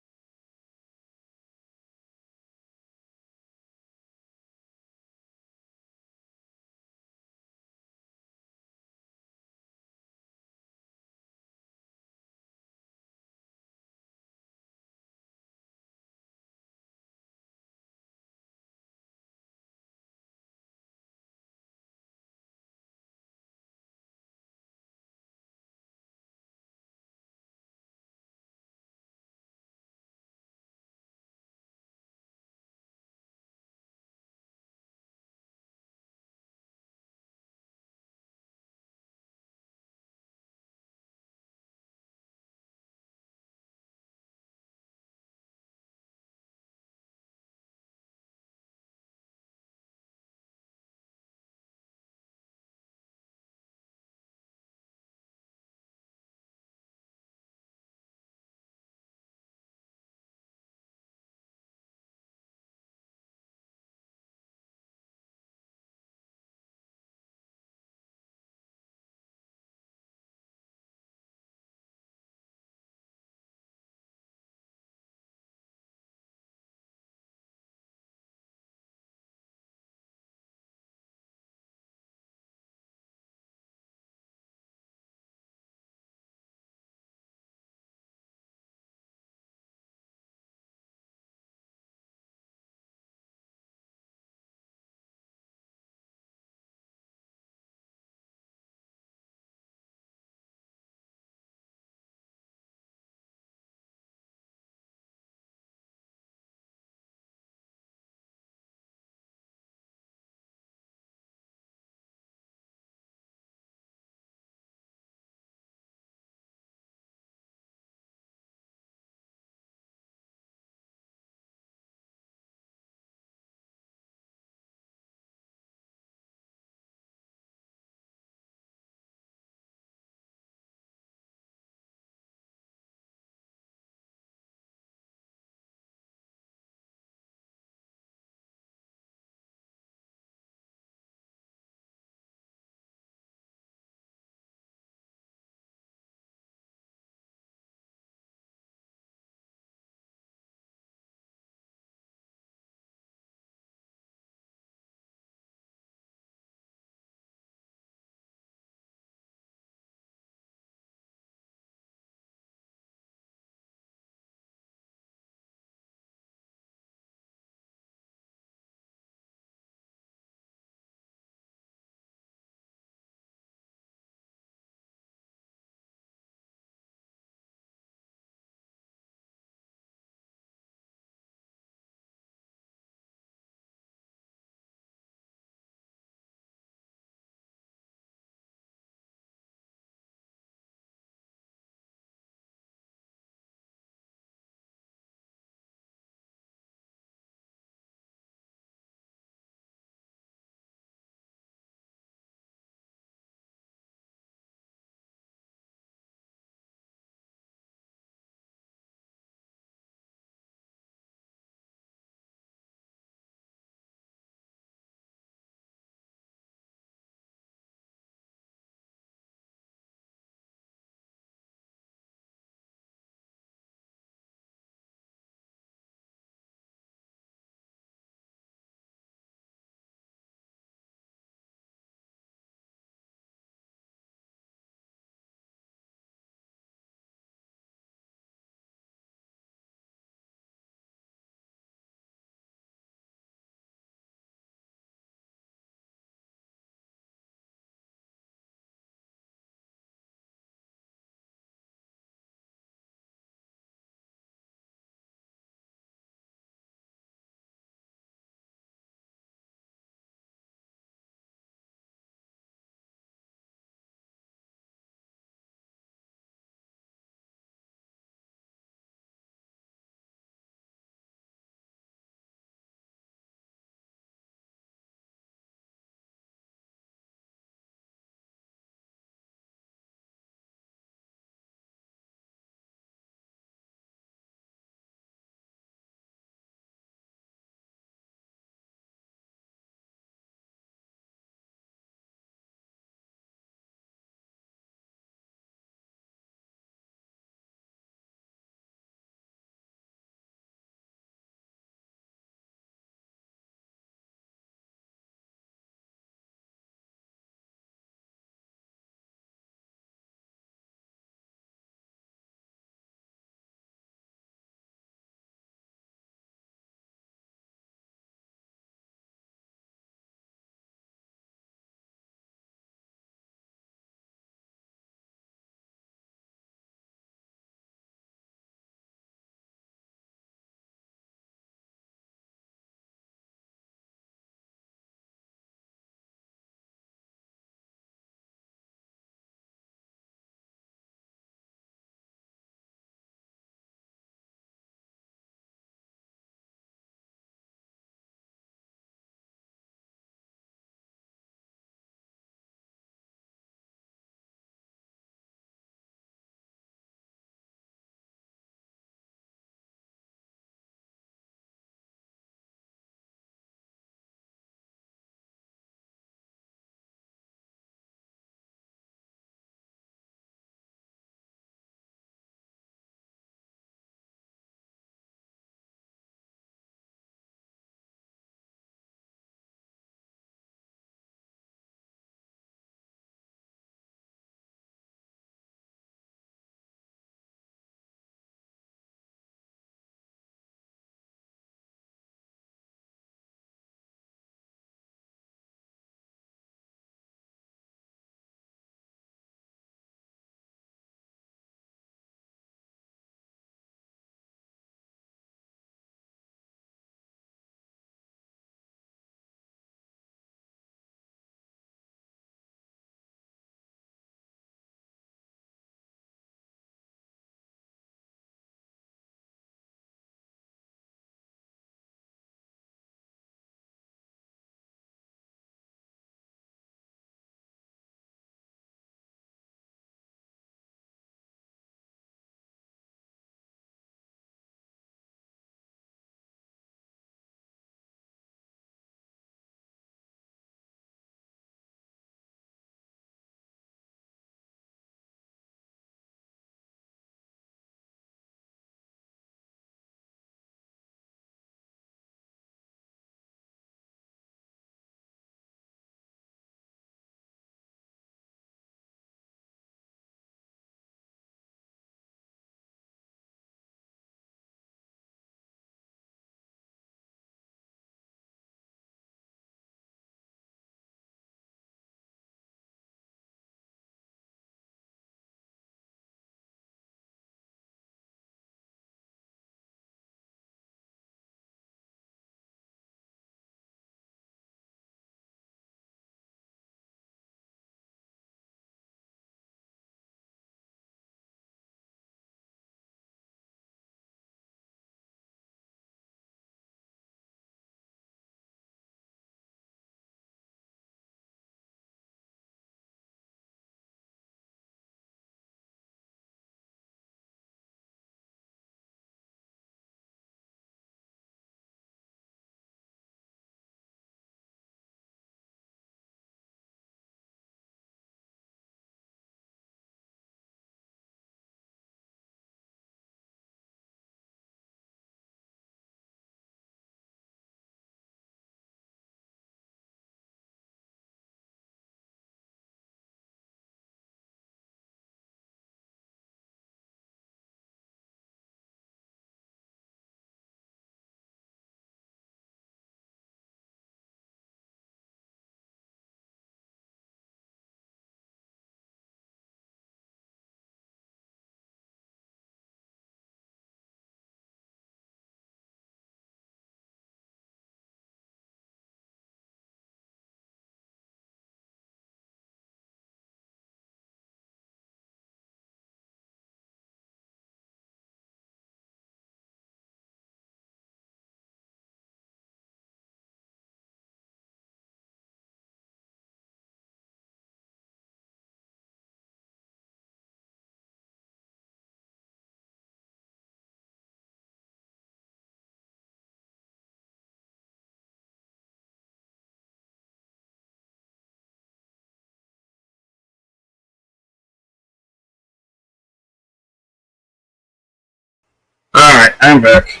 I'm back.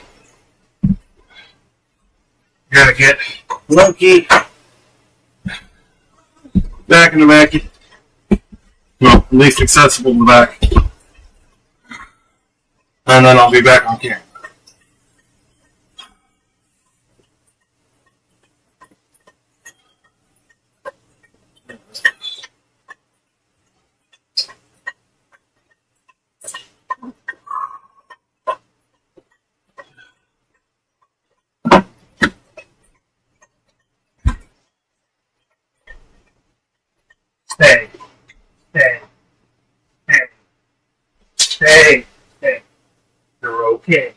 Gotta get Loki back in the back. Well, at least accessible to the back. And then I'll be back on camera. Stay. Stay. Stay. Stay. Stay. You're okay.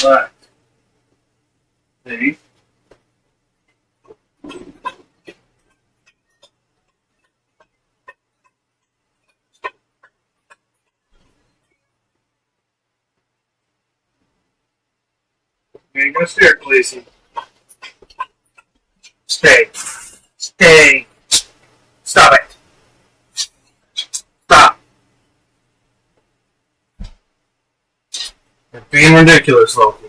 But, see? You ain't gonna stare, Khaleesi. Stay. Stay. Stop it. Stop. You're being ridiculous, Loki.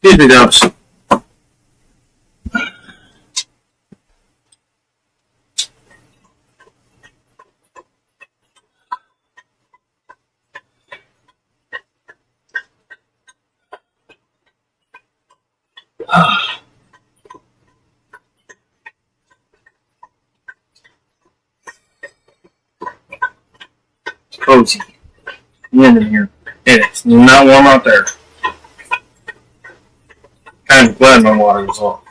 Excuse me, Dubs. It's cozy. Wind in here. It's not warm out there. Kind of glad my water was off.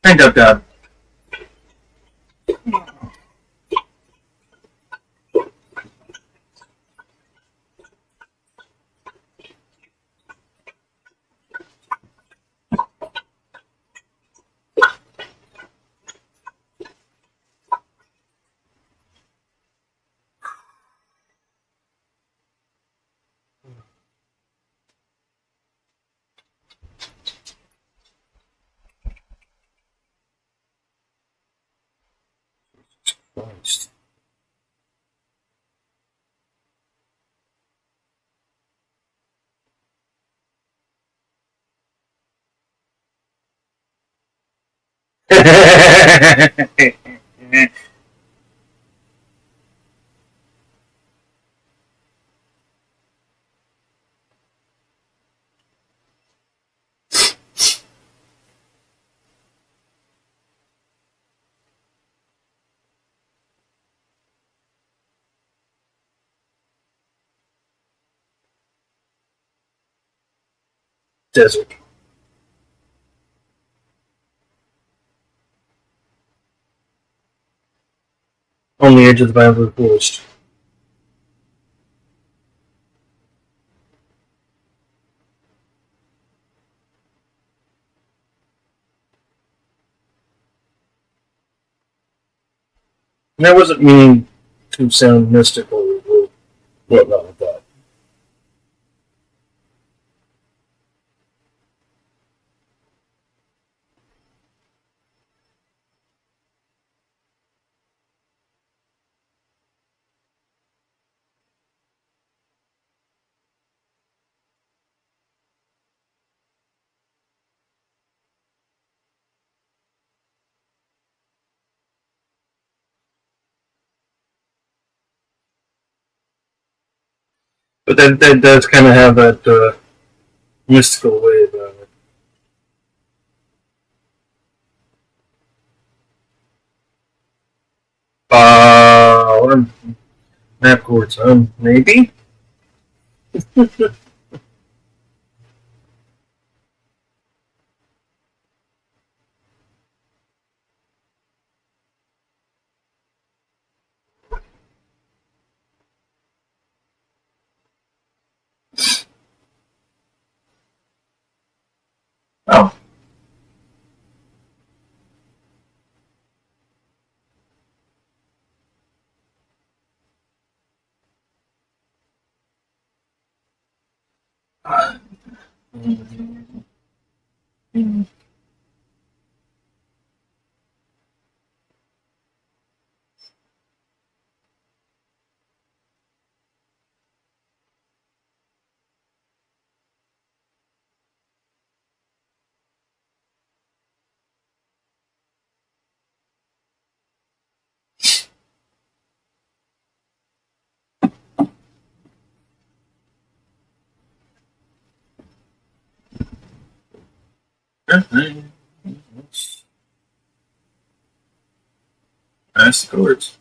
Hey, Dub Dub. Christ. Desert. On the edge of the bamboo forest. And that wasn't meaning to sound mystical or whatnot like that. But that does kind of have that mystical way about it. What are map chords? Maybe? Oh. Pass the chords.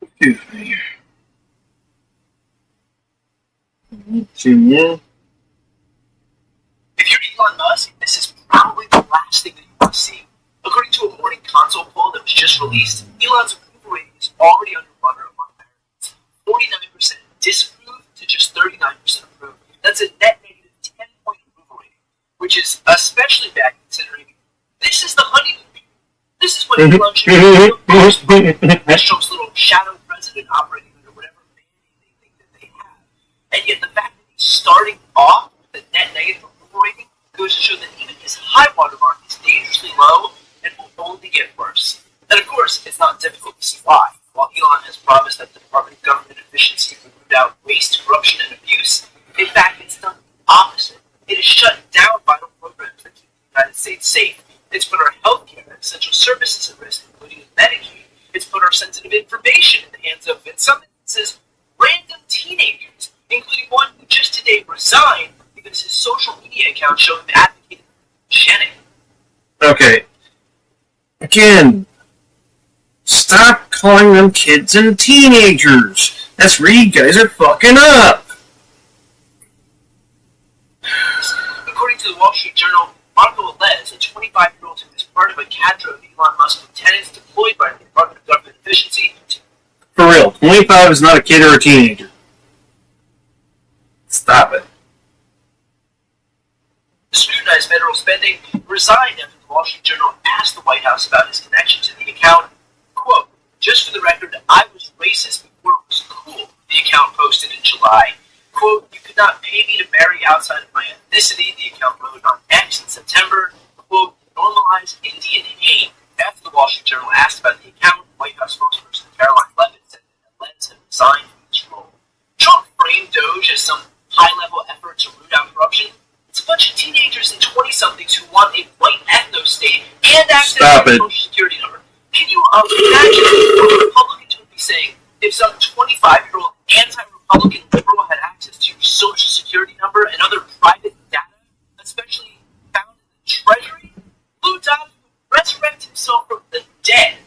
Excuse me. Zoom in. If you're Elon Musk, this is probably the last thing that you want to see. According to a morning console poll that was just released, Elon's approval rating is already underwater among Americans. 49% disapprove to just 39% approve. That's a net negative 10-point approval rating, which is especially bad considering this is the honeymoon period. This is when Elon should be as Trump's little shadow president operating under whatever mandate they think that they have. And yet the fact that he's starting off with a net negative approval rating goes to show that even his high watermark is dangerously low and will only get worse. And of course, it's not difficult to see why. While Elon has promised that the Department of Government Efficiency would root out waste, corruption, and abuse, in fact, it's done the opposite. It has shut down vital programs that keep the United States safe. It's put our healthcare and essential services at risk, including Medicaid. It's put our sensitive information in the hands of, in some instances, random teenagers, including one who just today resigned because his social media account showed him advocating Shannon. Okay. Again, stop calling them kids and teenagers. That's where you guys are fucking up. According to the Wall Street Journal, Marco Velez, a 25-year-old who is part of a cadre of Elon Musk lieutenants deployed by the Department of Government Efficiency. For real, 25 is not a kid or a teenager. Stop it. Scrutinize federal spending, resigned after the Wall Street Journal asked the White House about his connection to the account. Quote, just for the record, I was racist before it was cool, the account posted in July. Quote, you could not pay me to marry outside of my ethnicity, the account wrote on X in September. Quote, normalize Indian hate. After the Wall Street Journal asked about the account, White House spokesperson Caroline Levitt said that Lenz had resigned from this role. Trump framed Doge as some high-level effort to root out corruption. It's a bunch of teenagers and 20-somethings who want a white ethno-state and access to a social security number. Can you imagine what Republicans would be saying if some 25-year-old anti-Republican liberal had access to your social security number and other private data, especially found in the Treasury? Lou Dobbs would resurrect himself from the dead.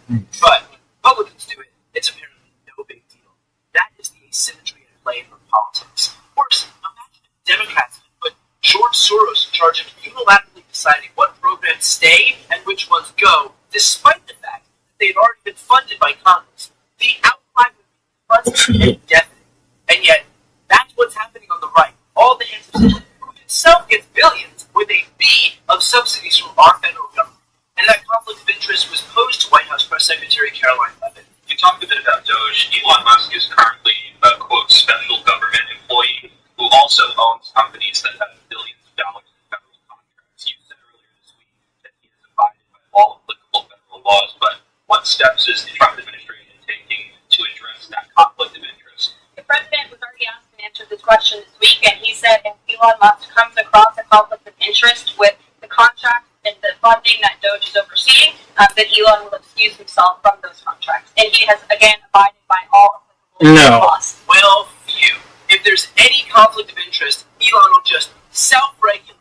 But when Republicans do it, it's apparently no big deal. That is the asymmetry at play for politics. Worse, imagine if Democrats put George Soros in charge of unilaterally deciding what programs stay and which ones go, despite the fact that they've already been funded by Congress. The outcry would be constant and definite. And yet, that's what's happening on the right. All the answers itself gets billions with a B of subsidies from our federal government. And that conflict of interest was posed to White House Press Secretary Caroline Levitt. You talked a bit about Doge. Elon Musk is currently a, quote, special government employee who also owns companies that have billions of dollars in federal contracts. You said earlier this week that he has abided by all applicable federal laws, but what steps is the Trump administration taking to address that conflict of interest? The president was already asked and answered this question this week, and he said if Elon Musk comes across a conflict of interest with the contract and the funding that Doge is overseeing, that Elon will excuse himself from those contracts. And he has, again, abided by all applicable laws. Well, phew. If there's any conflict of interest, Elon will just self-regulate.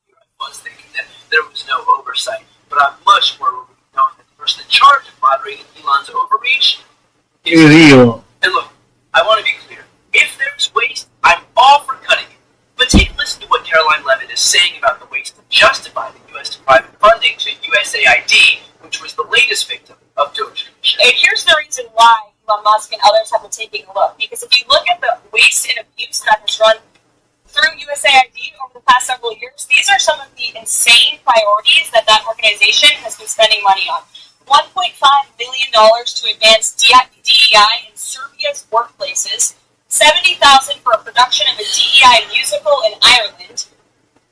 Here I was thinking that there was no oversight, but I'm much more relieved knowing that the person in charge of moderating Elon's overreach is Elon. And look, I want to be clear. If there's waste, I'm all for cutting it. But take a listen to what Caroline Levitt is saying about the waste to justify the U.S. to private funding to USAID, which was the latest victim of Doge. And here's the reason why Elon Musk and others have been taking a look. Because if you look at the waste and abuse that has run through USAID over the past several years, these are some of the insane priorities that organization has been spending money on. $1.5 million to advance DEI in Serbia's workplaces, $70,000 for a production of a DEI musical in Ireland,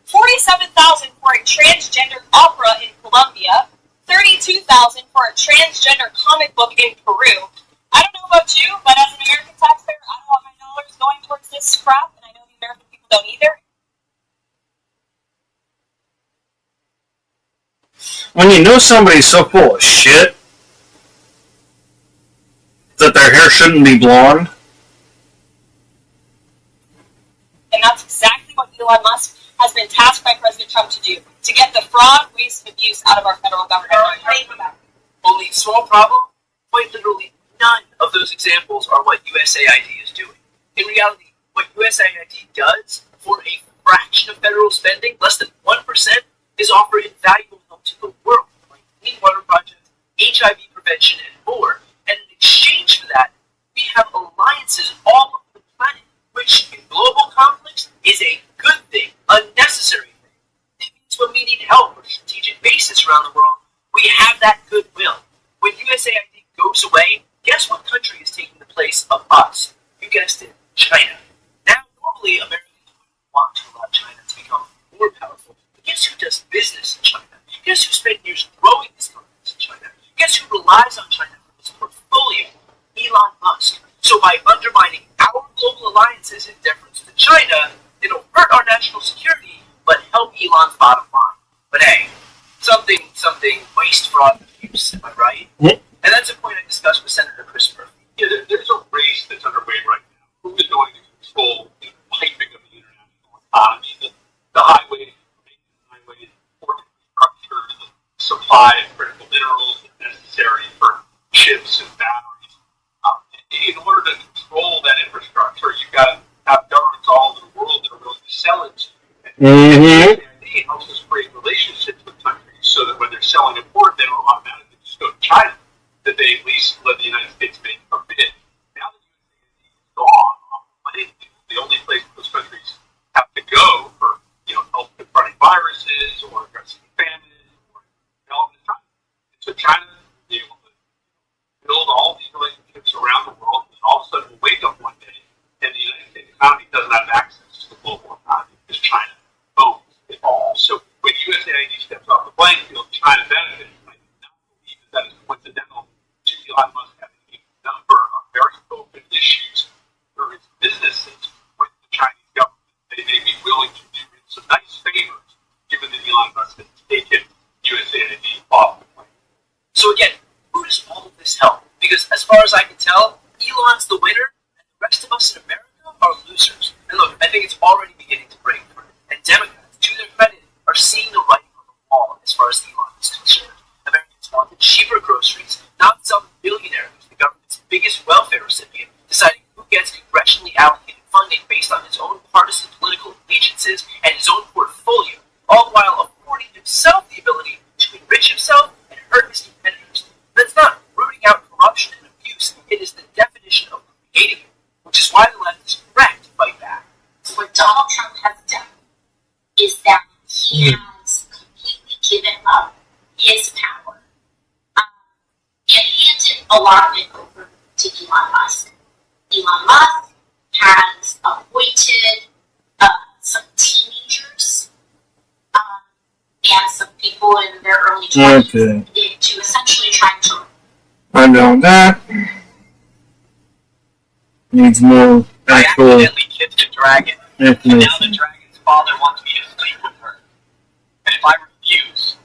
$47,000 for a transgender opera in Colombia, $32,000 for a transgender comic book in Peru. I don't know about you, but as an American taxpayer, I don't want my dollars going towards this crap, and I know the American people don't either. When you know somebody's so full of shit that their hair shouldn't be blonde, And that's exactly what Elon Musk has been tasked by President Trump to do, to get the fraud, waste, and abuse out of our federal government. Only small problem? Quite literally none of those examples are what USAID is doing. In reality, what USAID does for a fraction of federal spending, less than 1%, is offer invaluable help to the world, like clean water projects, HIV prevention, and more. And in exchange for that, we have alliances all over the planet, which in global conflicts is a good thing, a necessary thing. It means when we need help or strategic bases around the world, we have that goodwill. When USAID goes away, guess what country is taking the place of us? You guessed it, China. Now, normally, Americans wouldn't want to allow China to become more powerful. But guess who does business in China? Guess who spent years growing this companies in China? Guess who relies on China for this portfolio? Elon Musk. So by undermining our global alliances in deference to China, it'll hurt our national security, but help Elon's bottom line. But hey, something, waste, fraud, and abuse, am I right? Yep. And that's a point I discussed with Senator Chris Murphy. Yeah, there's a race that's underway right now. Who is going to control the piping of the international economy, the highways, port infrastructure, the supply of critical minerals necessary for chips and batteries. In order to control that infrastructure, you've got to have governments all over the world that are willing to sell it to you. It helps us create relationships with countries so that when they're selling a port, they don't automatically just go to China, that they at least let the United States make a bid. Now that USAID is gone off the playing field, the only place those countries have to go for help confronting viruses or addressing famine or development is China. And so China will be able to build all these relationships around the world, and all of a sudden we'll wake up one day and the United States economy doesn't have access to the global economy because China owns it all. So when USAID steps off the playing field, China benefits. I do not believe that is coincidental to Elon Musk having a number of very open issues through his businesses with the Chinese government. They may be willing to do him some nice favors, given that Elon Musk has taken USAID off the plane. So again, who does all of this help? Because as far as I can tell, Elon's the winner, and the rest of us in America are losers. And look, I think it's already beginning to break through. And Democrats, to their credit, are seeing the writing on the wall as far as Elon is concerned. Americans want cheaper groceries, not some billionaire who's the government's biggest welfare recipient, deciding who gets congressionally allocated funding based on his own partisan political allegiances and his own portfolio, all while affording himself the ability to enrich himself and hurt his competitors. That's not rooting out corruption and abuse, it is the definition of creating it, which is why the left is correct to fight back. So what Donald Trump has done is that he has completely given up his power and handed a lot of it over to Elon Musk. Elon Musk has appointed some teenagers and some people in their early 20s to essentially try to. I know that needs more I actual accidentally kissed a dragon, and now the information. dragon's father wants me to sleep with her. And if I refuse,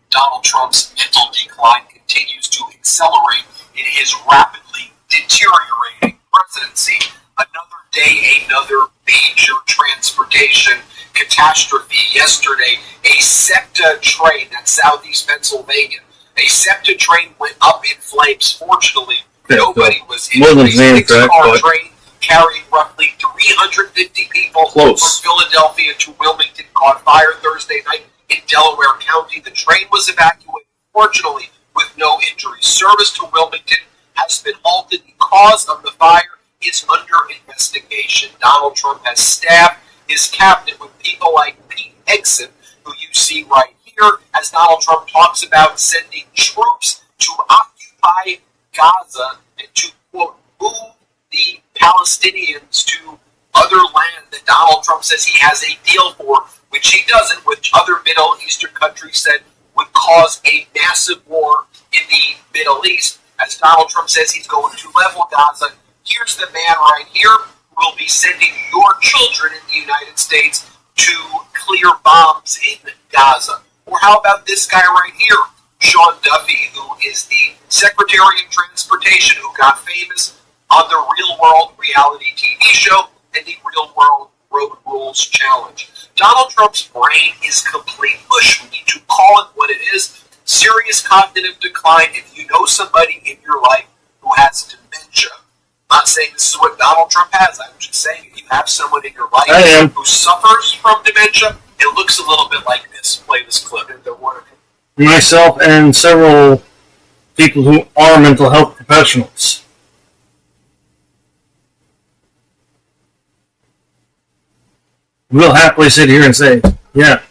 Donald Trump's mental decline continues to accelerate in his rapidly deteriorating presidency. Another day, another major transportation catastrophe yesterday. A SEPTA train at Southeast Pennsylvania. A SEPTA train went up in flames. Fortunately, nobody was More than injured. A Xanax, six-car but- train carrying roughly 350 people Close. from Philadelphia to Wilmington caught fire Thursday night in Delaware County. The train was evacuated, fortunately, with no injuries. Service to Wilmington has been halted. The cause of the fire is under investigation. Donald Trump has staffed his cabinet with people like Pete Hegseth, who you see right here, as Donald Trump talks about sending troops to occupy Gaza and to, quote, move the Palestinians to other land that Donald Trump says he has a deal for, which he doesn't, which other Middle Eastern countries said would cause a massive war in the Middle East. As Donald Trump says he's going to level Gaza, here's the man right here who will be sending your children in the United States to clear bombs in Gaza. Or how about this guy right here, Sean Duffy, who is the Secretary of Transportation, who got famous on the Real World reality TV show and the Real World Road Rules Challenge. Donald Trump's brain is complete mush. We need to call it what it is. Serious cognitive decline. If you know somebody in your life who has dementia, I'm not saying this is what Donald Trump has. I'm just saying if you have someone in your life who suffers from dementia, it looks a little bit like this. Play this clip. Myself and several people who are mental health professionals. We'll happily sit here and say, yeah,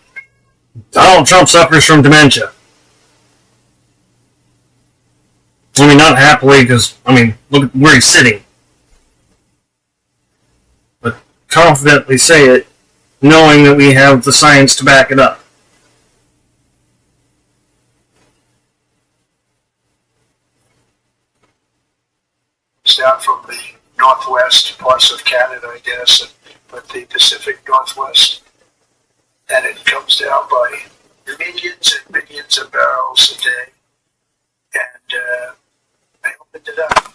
Donald Trump suffers from dementia. I mean, not happily, because, I mean, look at where he's sitting. But confidently say it, knowing that we have the science to back it up. Down from the northwest parts of Canada, I guess, but the Pacific Northwest, and it comes down by millions and millions of barrels a day, and I opened it up.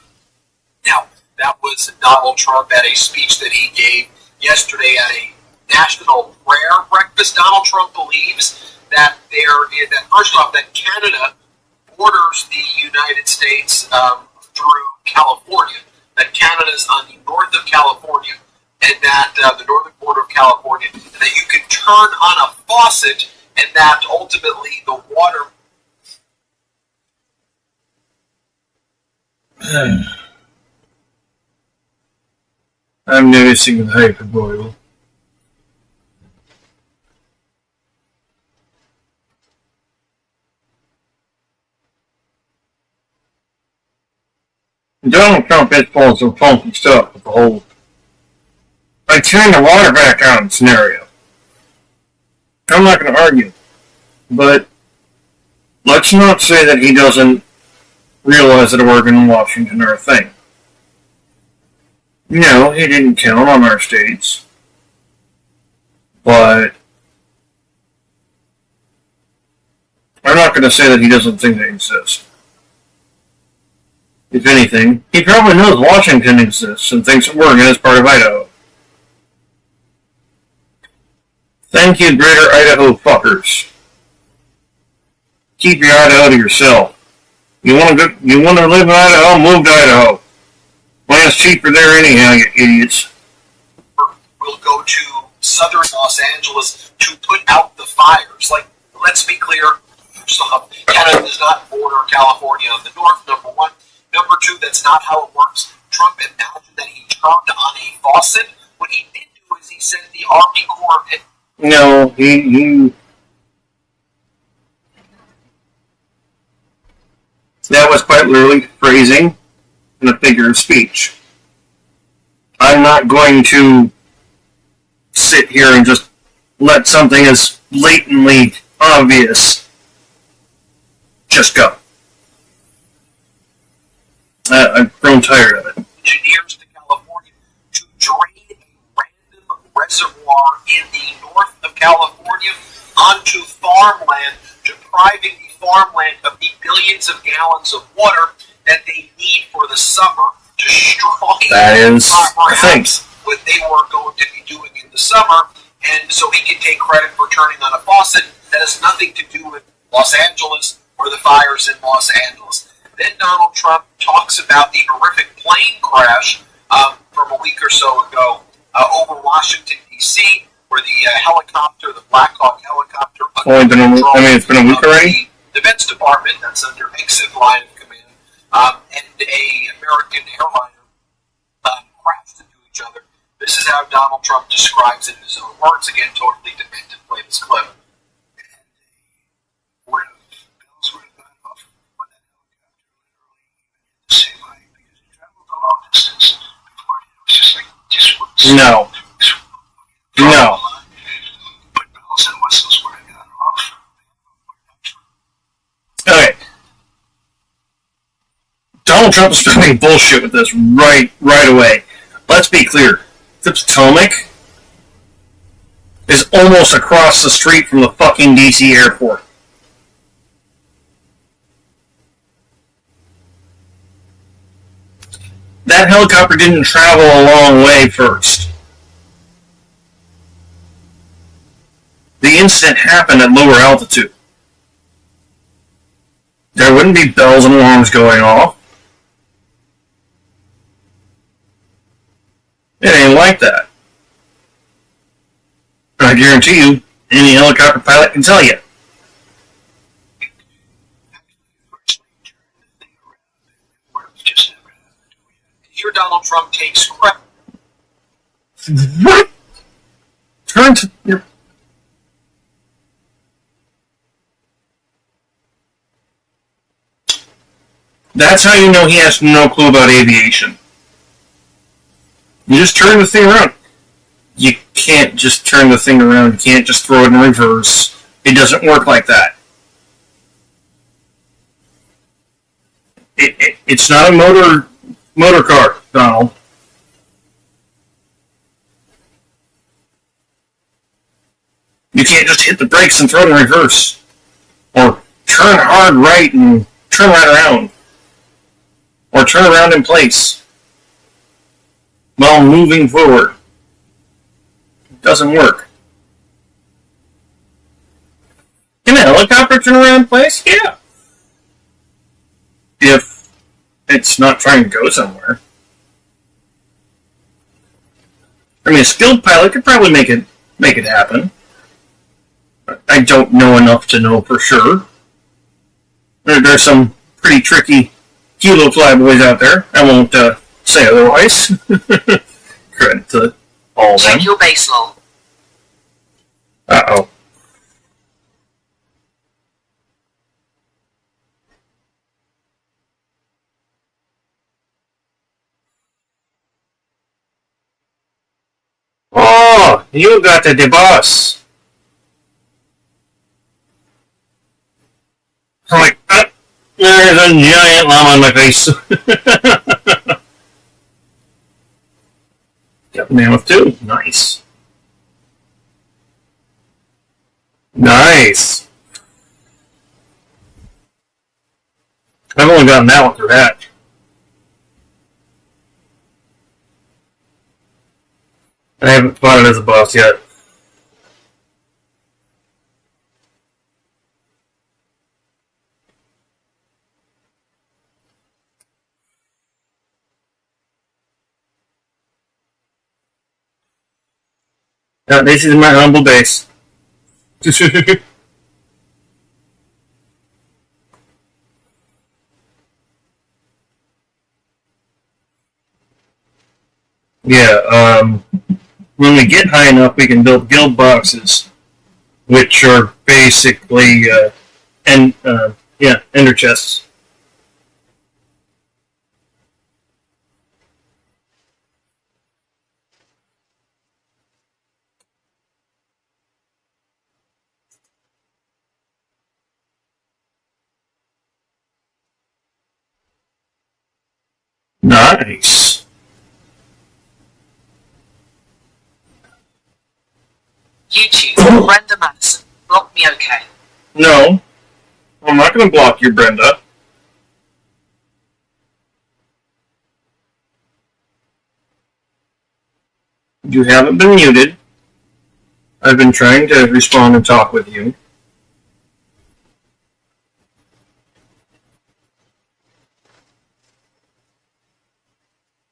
Now, that was Donald Trump at a speech that he gave yesterday at a national prayer breakfast. Donald Trump believes that first off, that Canada borders the United States through California, that Canada's on the north of California, and that the northern border of California, and that you can turn on a faucet, and that ultimately the water. I'm noticing the hyperboil. Donald Trump is pulling some funky stuff with the whole like turn the water back on scenario. I'm not going to argue, but let's not say that he doesn't realize that Oregon and Washington are a thing. No, he didn't count on our states, but I'm not going to say that he doesn't think they exist. If anything, he probably knows Washington exists and thinks Oregon is part of Idaho. Thank you, Greater Idaho fuckers. Keep your Idaho to yourself. You want to live in Idaho? Move to Idaho. Land's cheaper there anyhow, you idiots. We'll go to southern Los Angeles to put out the fires. Like, let's be clear. Canada does not border California on the north, number one. Number two, that's not how it works. Trump imagined that he turned on a faucet. What he did do is he sent the Army Corps of No, he that was quite literally phrasing in a figure of speech. I'm not going to sit here and just let something as blatantly obvious just go. I've grown tired of it. engineers to California to drain a random reservoir in the north of California onto farmland, depriving the farmland of the billions of gallons of water that they need for the summer, destroying That is perhaps what they were going to be doing in the summer, and so he can take credit for turning on a faucet that has nothing to do with Los Angeles or the fires in Los Angeles. Then Donald Trump talks about the horrific plane crash from a week or so ago over Washington, D.C., where the helicopter, the Black Hawk helicopter, It's been a week already? the Defense Department, that's under exit line of command, and a American airliner crashed into each other. This is how Donald Trump describes it in his own words. Again, totally demented. Play this clip. Word of bells would have gone off when that helicopter literally even hit the same height because it traveled a long distance before it was just like No. No. But bells and whistles would have gone off. Okay. Donald Trump is starting bullshit with this right away. Let's be clear. The Potomac is almost across the street from the fucking DC airport. That helicopter didn't travel a long way first. The incident happened at lower altitude. There wouldn't be bells and alarms going off. It ain't like that. I guarantee you, any helicopter pilot can tell you. Here Donald Trump takes credit. What? Turn to your... That's how you know he has no clue about aviation. You just turn the thing around. You can't just turn the thing around. You can't just throw it in reverse. It doesn't work like that. It's not a motor car, Donald. You can't just hit the brakes and throw it in reverse. Or turn hard right and turn right around. Or turn around in place while moving forward. It doesn't work. Can a helicopter turn around in place? Yeah. If it's not trying to go somewhere. I mean, a skilled pilot could probably make it happen. I don't know enough to know for sure. There's some pretty tricky Kilo flyboys out there. I won't say otherwise. Credit to all of them. Check your base law. Uh-oh. Oh, you got the boss. I'm like, there's a giant llama on my face. Got the mammoth too. Nice. Nice. I've only gotten that one through that. I haven't fought it as a boss yet. This is my humble base. Yeah, when we get high enough, we can build guild boxes, which are basically, ender chests. Nice. YouTube, Brenda Madison. Block me okay. No, I'm not going to block you, Brenda. You haven't been muted. I've been trying to respond and talk with you.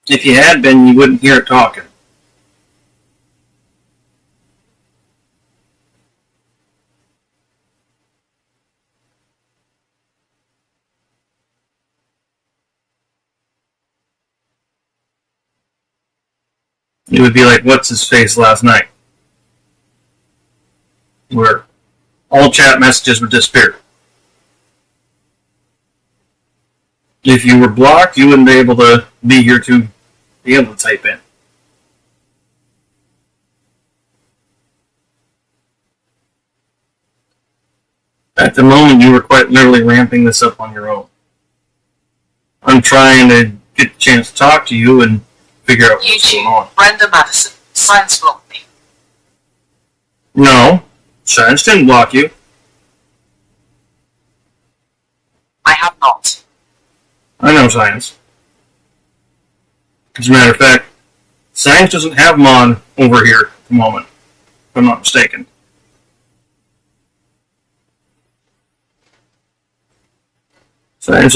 If you had been, you wouldn't hear it talking. It would be like what's his face last night, where all chat messages would disappear. If you were blocked, you wouldn't be able to be here to be able to type in. At the moment, you were quite literally ramping this up on your own. I'm trying to get the chance to talk to you and figure out what's going on. YouTube, Brenda Madison, science blocked me. No, Science didn't block you. I have not. I know Science. As a matter of fact, Science doesn't have Mon over here at the moment, if I'm not mistaken. Science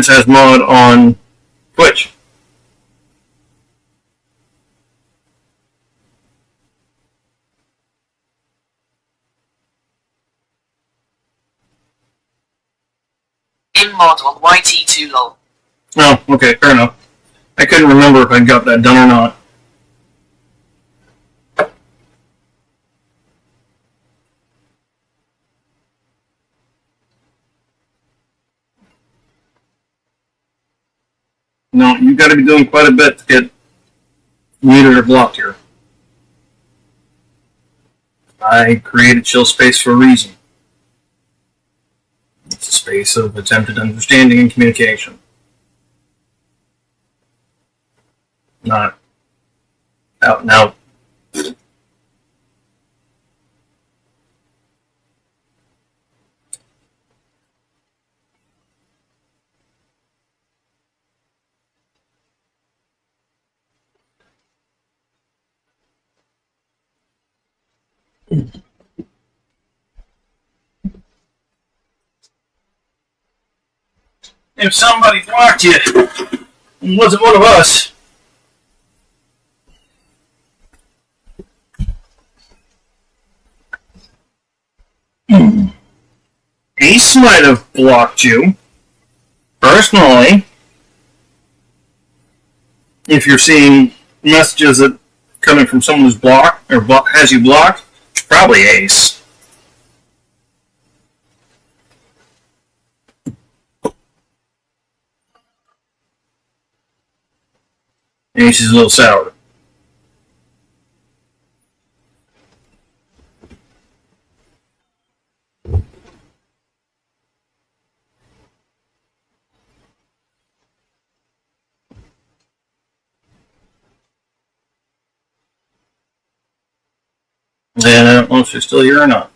has Mod on Twitch. In mod on YT2lol. Oh, okay, fair enough. I couldn't remember if I got that done or not. No, you got to be doing quite a bit to get muted or blocked here. I created Chill Space for a reason. It's a space of attempted understanding and communication. Not out and out. If somebody blocked you, it wasn't one of us. Ace might have blocked you personally. If you're seeing messages that coming from someone who's blocked or has you blocked, probably Ace. Ace is a little sour. And I don't know if she's still here or not.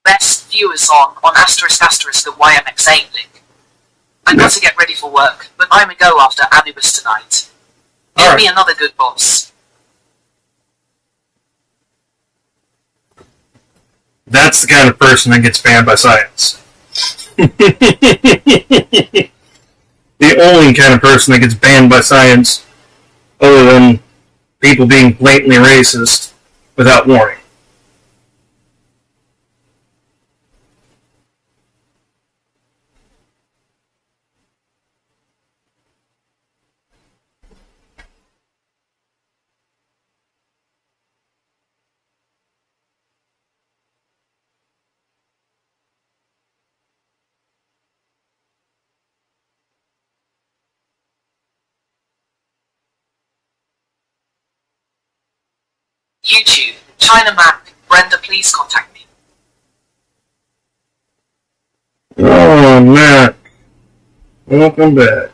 Best viewers on asterisk asterisk the YMX8 link. I got to get ready for work, but I'm a go after Anubis tonight. Give me another good boss. That's the kind of person that gets banned by Science. The only kind of person that gets banned by Science, other than people being blatantly racist without warning. YouTube, China Mac, Brenda, please contact me. Oh, Mac. Welcome back.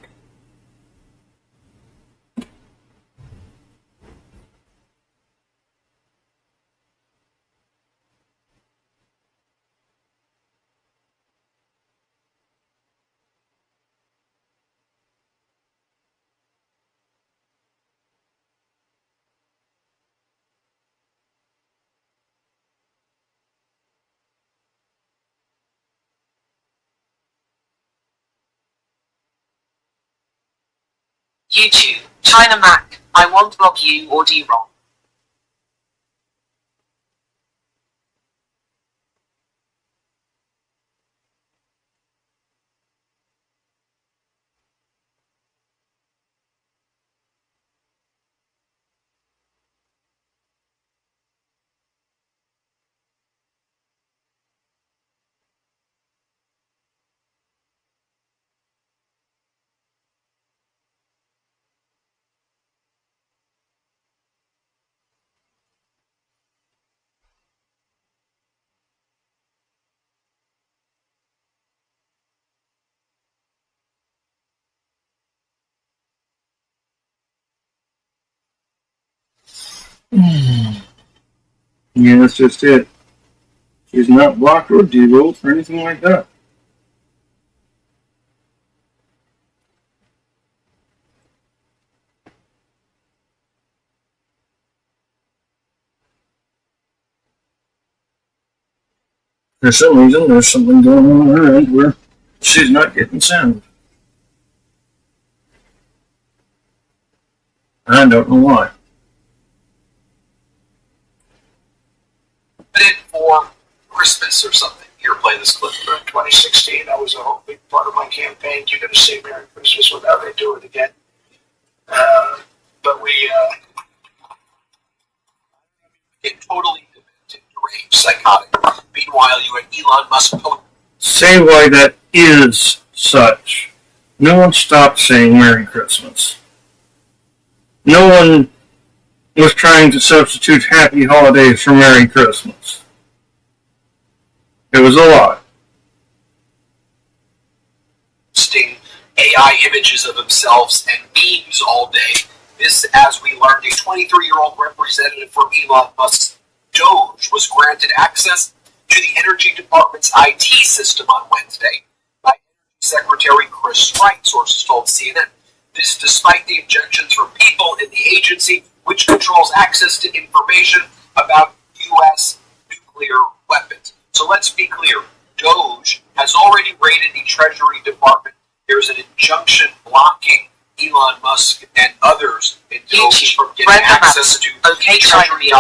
YouTube, China Mac, I won't block you or D-Ron. Yeah, that's just it. She's not blocked or derolled or anything like that. For some reason, there's something going on her end where she's not getting sound. I don't know why. It for Christmas or something. Here, play this clip. In 2016, that was a whole big part of my campaign. You're going to say Merry Christmas without I do it again. But we Get totally demented, deranged, psychotic. Meanwhile, you had Elon Musk Say why that is such. No one stopped saying Merry Christmas. No one was trying to substitute Happy Holidays for Merry Christmas. It was a lot. posting AI images of themselves and memes all day. This, as we learned, a 23-year-old representative from Elon Musk's Doge was granted access to the Energy Department's IT system on Wednesday by Secretary Chris Wright, sources told CNN. This despite the objections from people in the agency, which controls access to information about U.S. nuclear weapons. So let's be clear. Doge has already raided the Treasury Department. There's an injunction blocking Elon Musk and others in Doge from getting access to the Treasury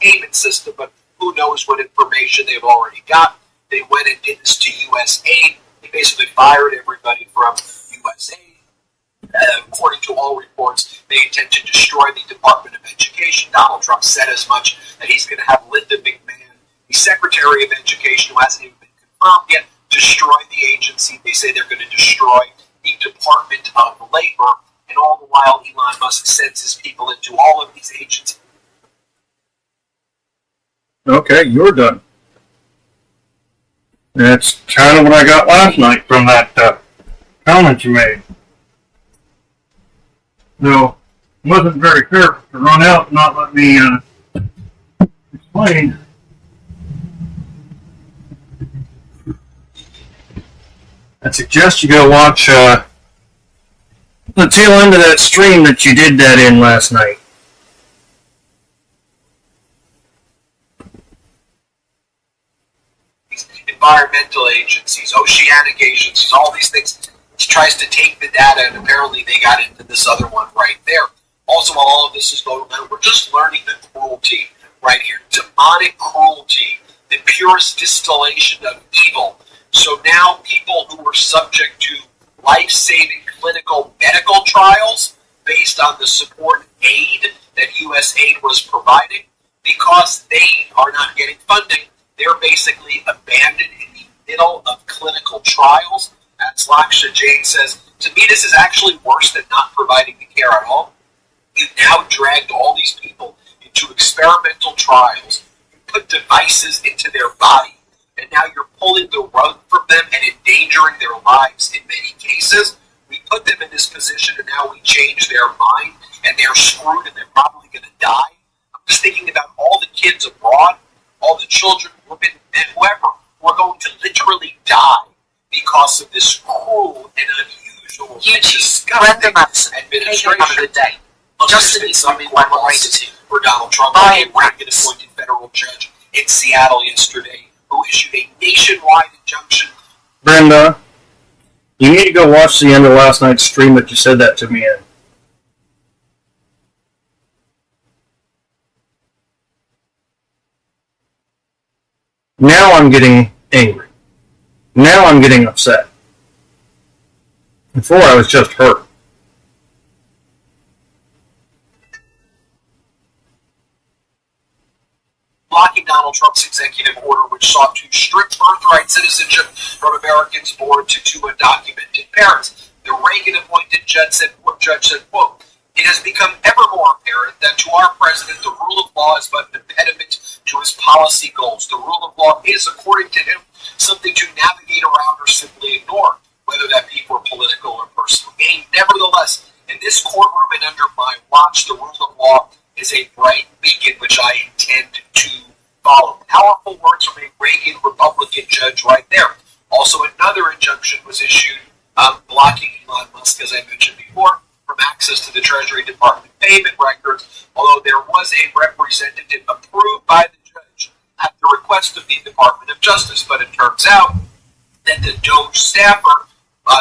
payment system, but who knows what information they've already got. They went and did this to USAID. They basically fired everybody from USAID. According to all reports, they intend to destroy the Department of Education. Donald Trump said as much, that he's going to have Linda McMahon, the Secretary of Education, who hasn't even been confirmed yet, destroy the agency. They say they're going to destroy the Department of Labor, and all the while Elon Musk sends his people into all of these agencies. Okay, you're done. That's kind of what I got last night from that comment you made. No, wasn't very careful to run out and not let me explain. I suggest you go watch the tail end of that stream that you did that in last night. Environmental agencies, oceanic agencies, all these things. He tries to take the data, and apparently they got into this other one right there. Also, while all of this is going on, we're just learning the cruelty right here. Demonic cruelty, the purest distillation of evil. So now people who were subject to life-saving clinical medical trials based on the support and aid that USAID was providing, because they are not getting funding, they're basically abandoned in the middle of clinical trials. As Laksha Jain says, to me this is actually worse than not providing the care at all. You've now dragged all these people into experimental trials. You put devices into their body, and now you're pulling the rug from them and endangering their lives in many cases. We put them in this position, and now we change their mind, and they're screwed, and they're probably going to die. I'm just thinking about all the kids abroad, all the children, women, and whoever who are going to literally die because of this cruel and unusual and disgusting administration. Have a good day. Justin is something my moderator too. For Donald Trump, Bye. a Reagan-appointed federal judge in Seattle yesterday, who issued a nationwide injunction. Brenda, you need to go watch the end of last night's stream that you said that to me in. Now I'm getting angry. Now I'm getting upset. Before I was just hurt. Blocking Donald Trump's executive order, which sought to strip birthright citizenship from Americans born to two undocumented parents. The Reagan-appointed judge said, quote, "It has become ever more apparent that to our president, the rule of law is but an impediment to his policy goals. The rule of law is, according to him, something to navigate around or simply ignore, whether that be for political or personal gain. Nevertheless, in this courtroom and under my watch, the rule of law is a bright beacon which I intend to follow." Powerful words from a Reagan Republican judge right there. Also, another injunction was issued blocking Elon Musk, as I mentioned before, from access to the Treasury Department payment records, although there was a representative approved by the judge at the request of the Department of Justice. But it turns out that the Doge staffer,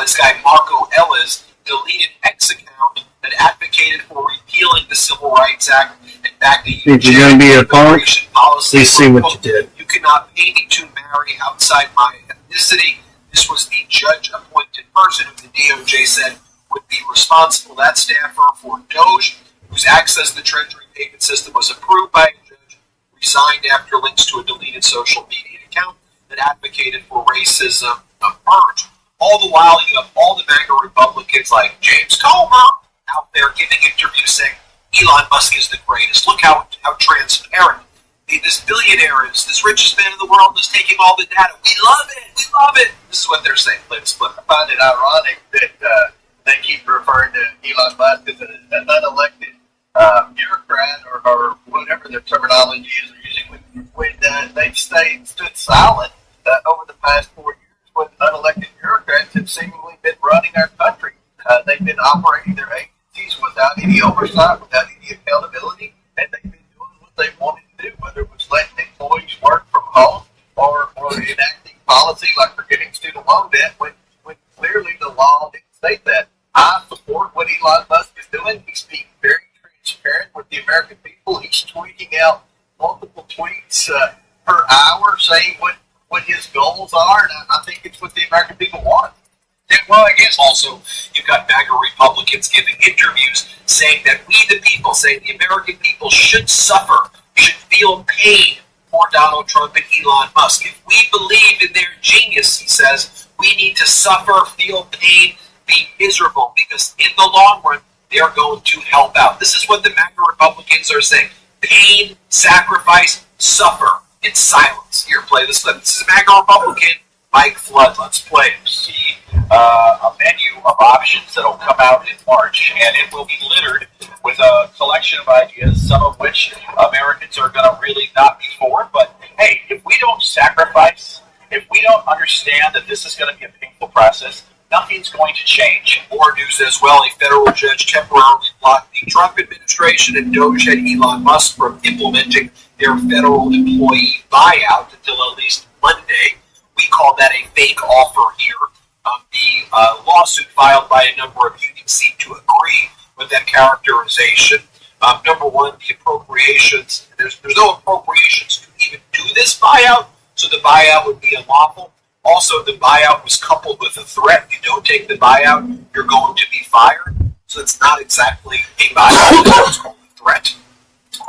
this guy Marco Ellis, deleted X account that advocated for repealing the Civil Rights Act and back the If you're going to be a punk, immigration policy. please see what you did. You cannot pay me to marry outside my ethnicity. This was the judge-appointed person who the DOJ said would be responsible. That staffer for Doge, whose access to the Treasury payment system was approved by a judge, resigned after links to a deleted social media account that advocated for racism emerged. All the while, you have all the MAGA Republicans like James Comer out there giving interviews saying Elon Musk is the greatest. Look how transparent. This billionaire is, this richest man in the world is taking all the data. We love it. We love it. This is what they're saying. Let's flip. I find it ironic that they keep referring to Elon Musk as an unelected bureaucrat or whatever their terminology is they're using when they've stood silent over the past 4 years when unelected bureaucrats have seemingly been running our country. They've been operating their agencies without any oversight, without any accountability, and they've been doing what they wanted to do, whether it was letting employees work from home or enacting policy like forgetting student loan debt when clearly the law didn't state that. I support what Elon Musk is doing. He's being very transparent with the American people. He's tweeting out multiple tweets per hour saying what his goals are, and I think it's what the American people want. Yeah, well, I guess also you've got MAGA Republicans giving interviews saying that we, the people, saying the American people should suffer, should feel pain for Donald Trump and Elon Musk. If we believe in their genius, he says, we need to suffer, feel pain, be miserable, because in the long run, they're going to help out. This is what the MAGA Republicans are saying. Pain, sacrifice, suffer in silence. Here, play this clip. This is MAGA Republican Mike Flood. Let's play it. See a menu of options that will come out in March, and it will be littered with a collection of ideas, some of which Americans are going to really not be for. But hey, if we don't sacrifice, if we don't understand that this is going to be a painful process, nothing's going to change. More news as well. A federal judge temporarily blocked the Trump administration and Doge and Elon Musk from implementing their federal employee buyout until at least Monday. We call that a fake offer here. The lawsuit filed by a number of unions seem to agree with that characterization. Number one, the appropriations. There's no appropriations to even do this buyout, so the buyout would be unlawful. Also, the buyout was coupled with a threat. If you don't take the buyout, you're going to be fired. So it's not exactly a buyout. It's called a threat.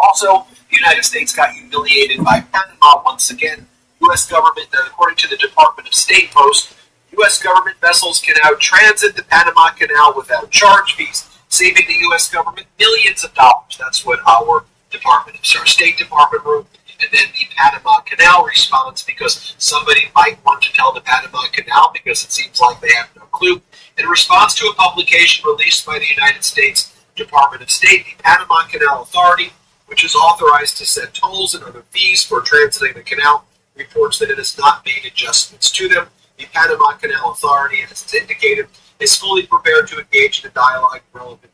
Also, the United States got humiliated by Panama once again. U.S. government, according to the Department of State Post, U.S. government vessels can now transit the Panama Canal without charge fees, saving the U.S. government millions of dollars. That's what our State Department wrote. and then the Panama Canal response, because somebody might want to tell the Panama Canal because it seems like they have no clue. In response to a publication released by the United States Department of State, the Panama Canal Authority, which is authorized to set tolls and other fees for transiting the canal, reports that it has not made adjustments to them. The Panama Canal Authority, as it's indicated, is fully prepared to engage in a dialogue relevant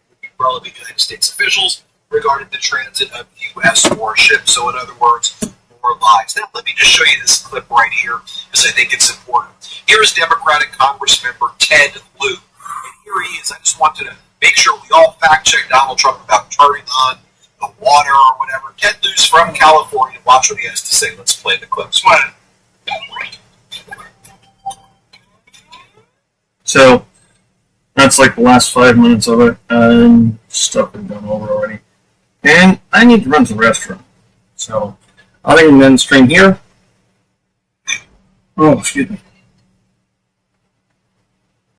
United States officials regarding the transit of U.S. warships. So, in other words, more lies. Now, let me just show you this clip right here, because I think it's important. Here is Democratic Congressmember Ted Lieu. And here he is. I just wanted to make sure we all fact check Donald Trump about turning on the water or whatever. Ted Lieu's from California. Watch what he has to say. Let's play the clip. So that's like the last 5 minutes of it, and stuff we've done over already. And I need to run to the restroom. So I think I'm going to stream here. Oh, excuse me.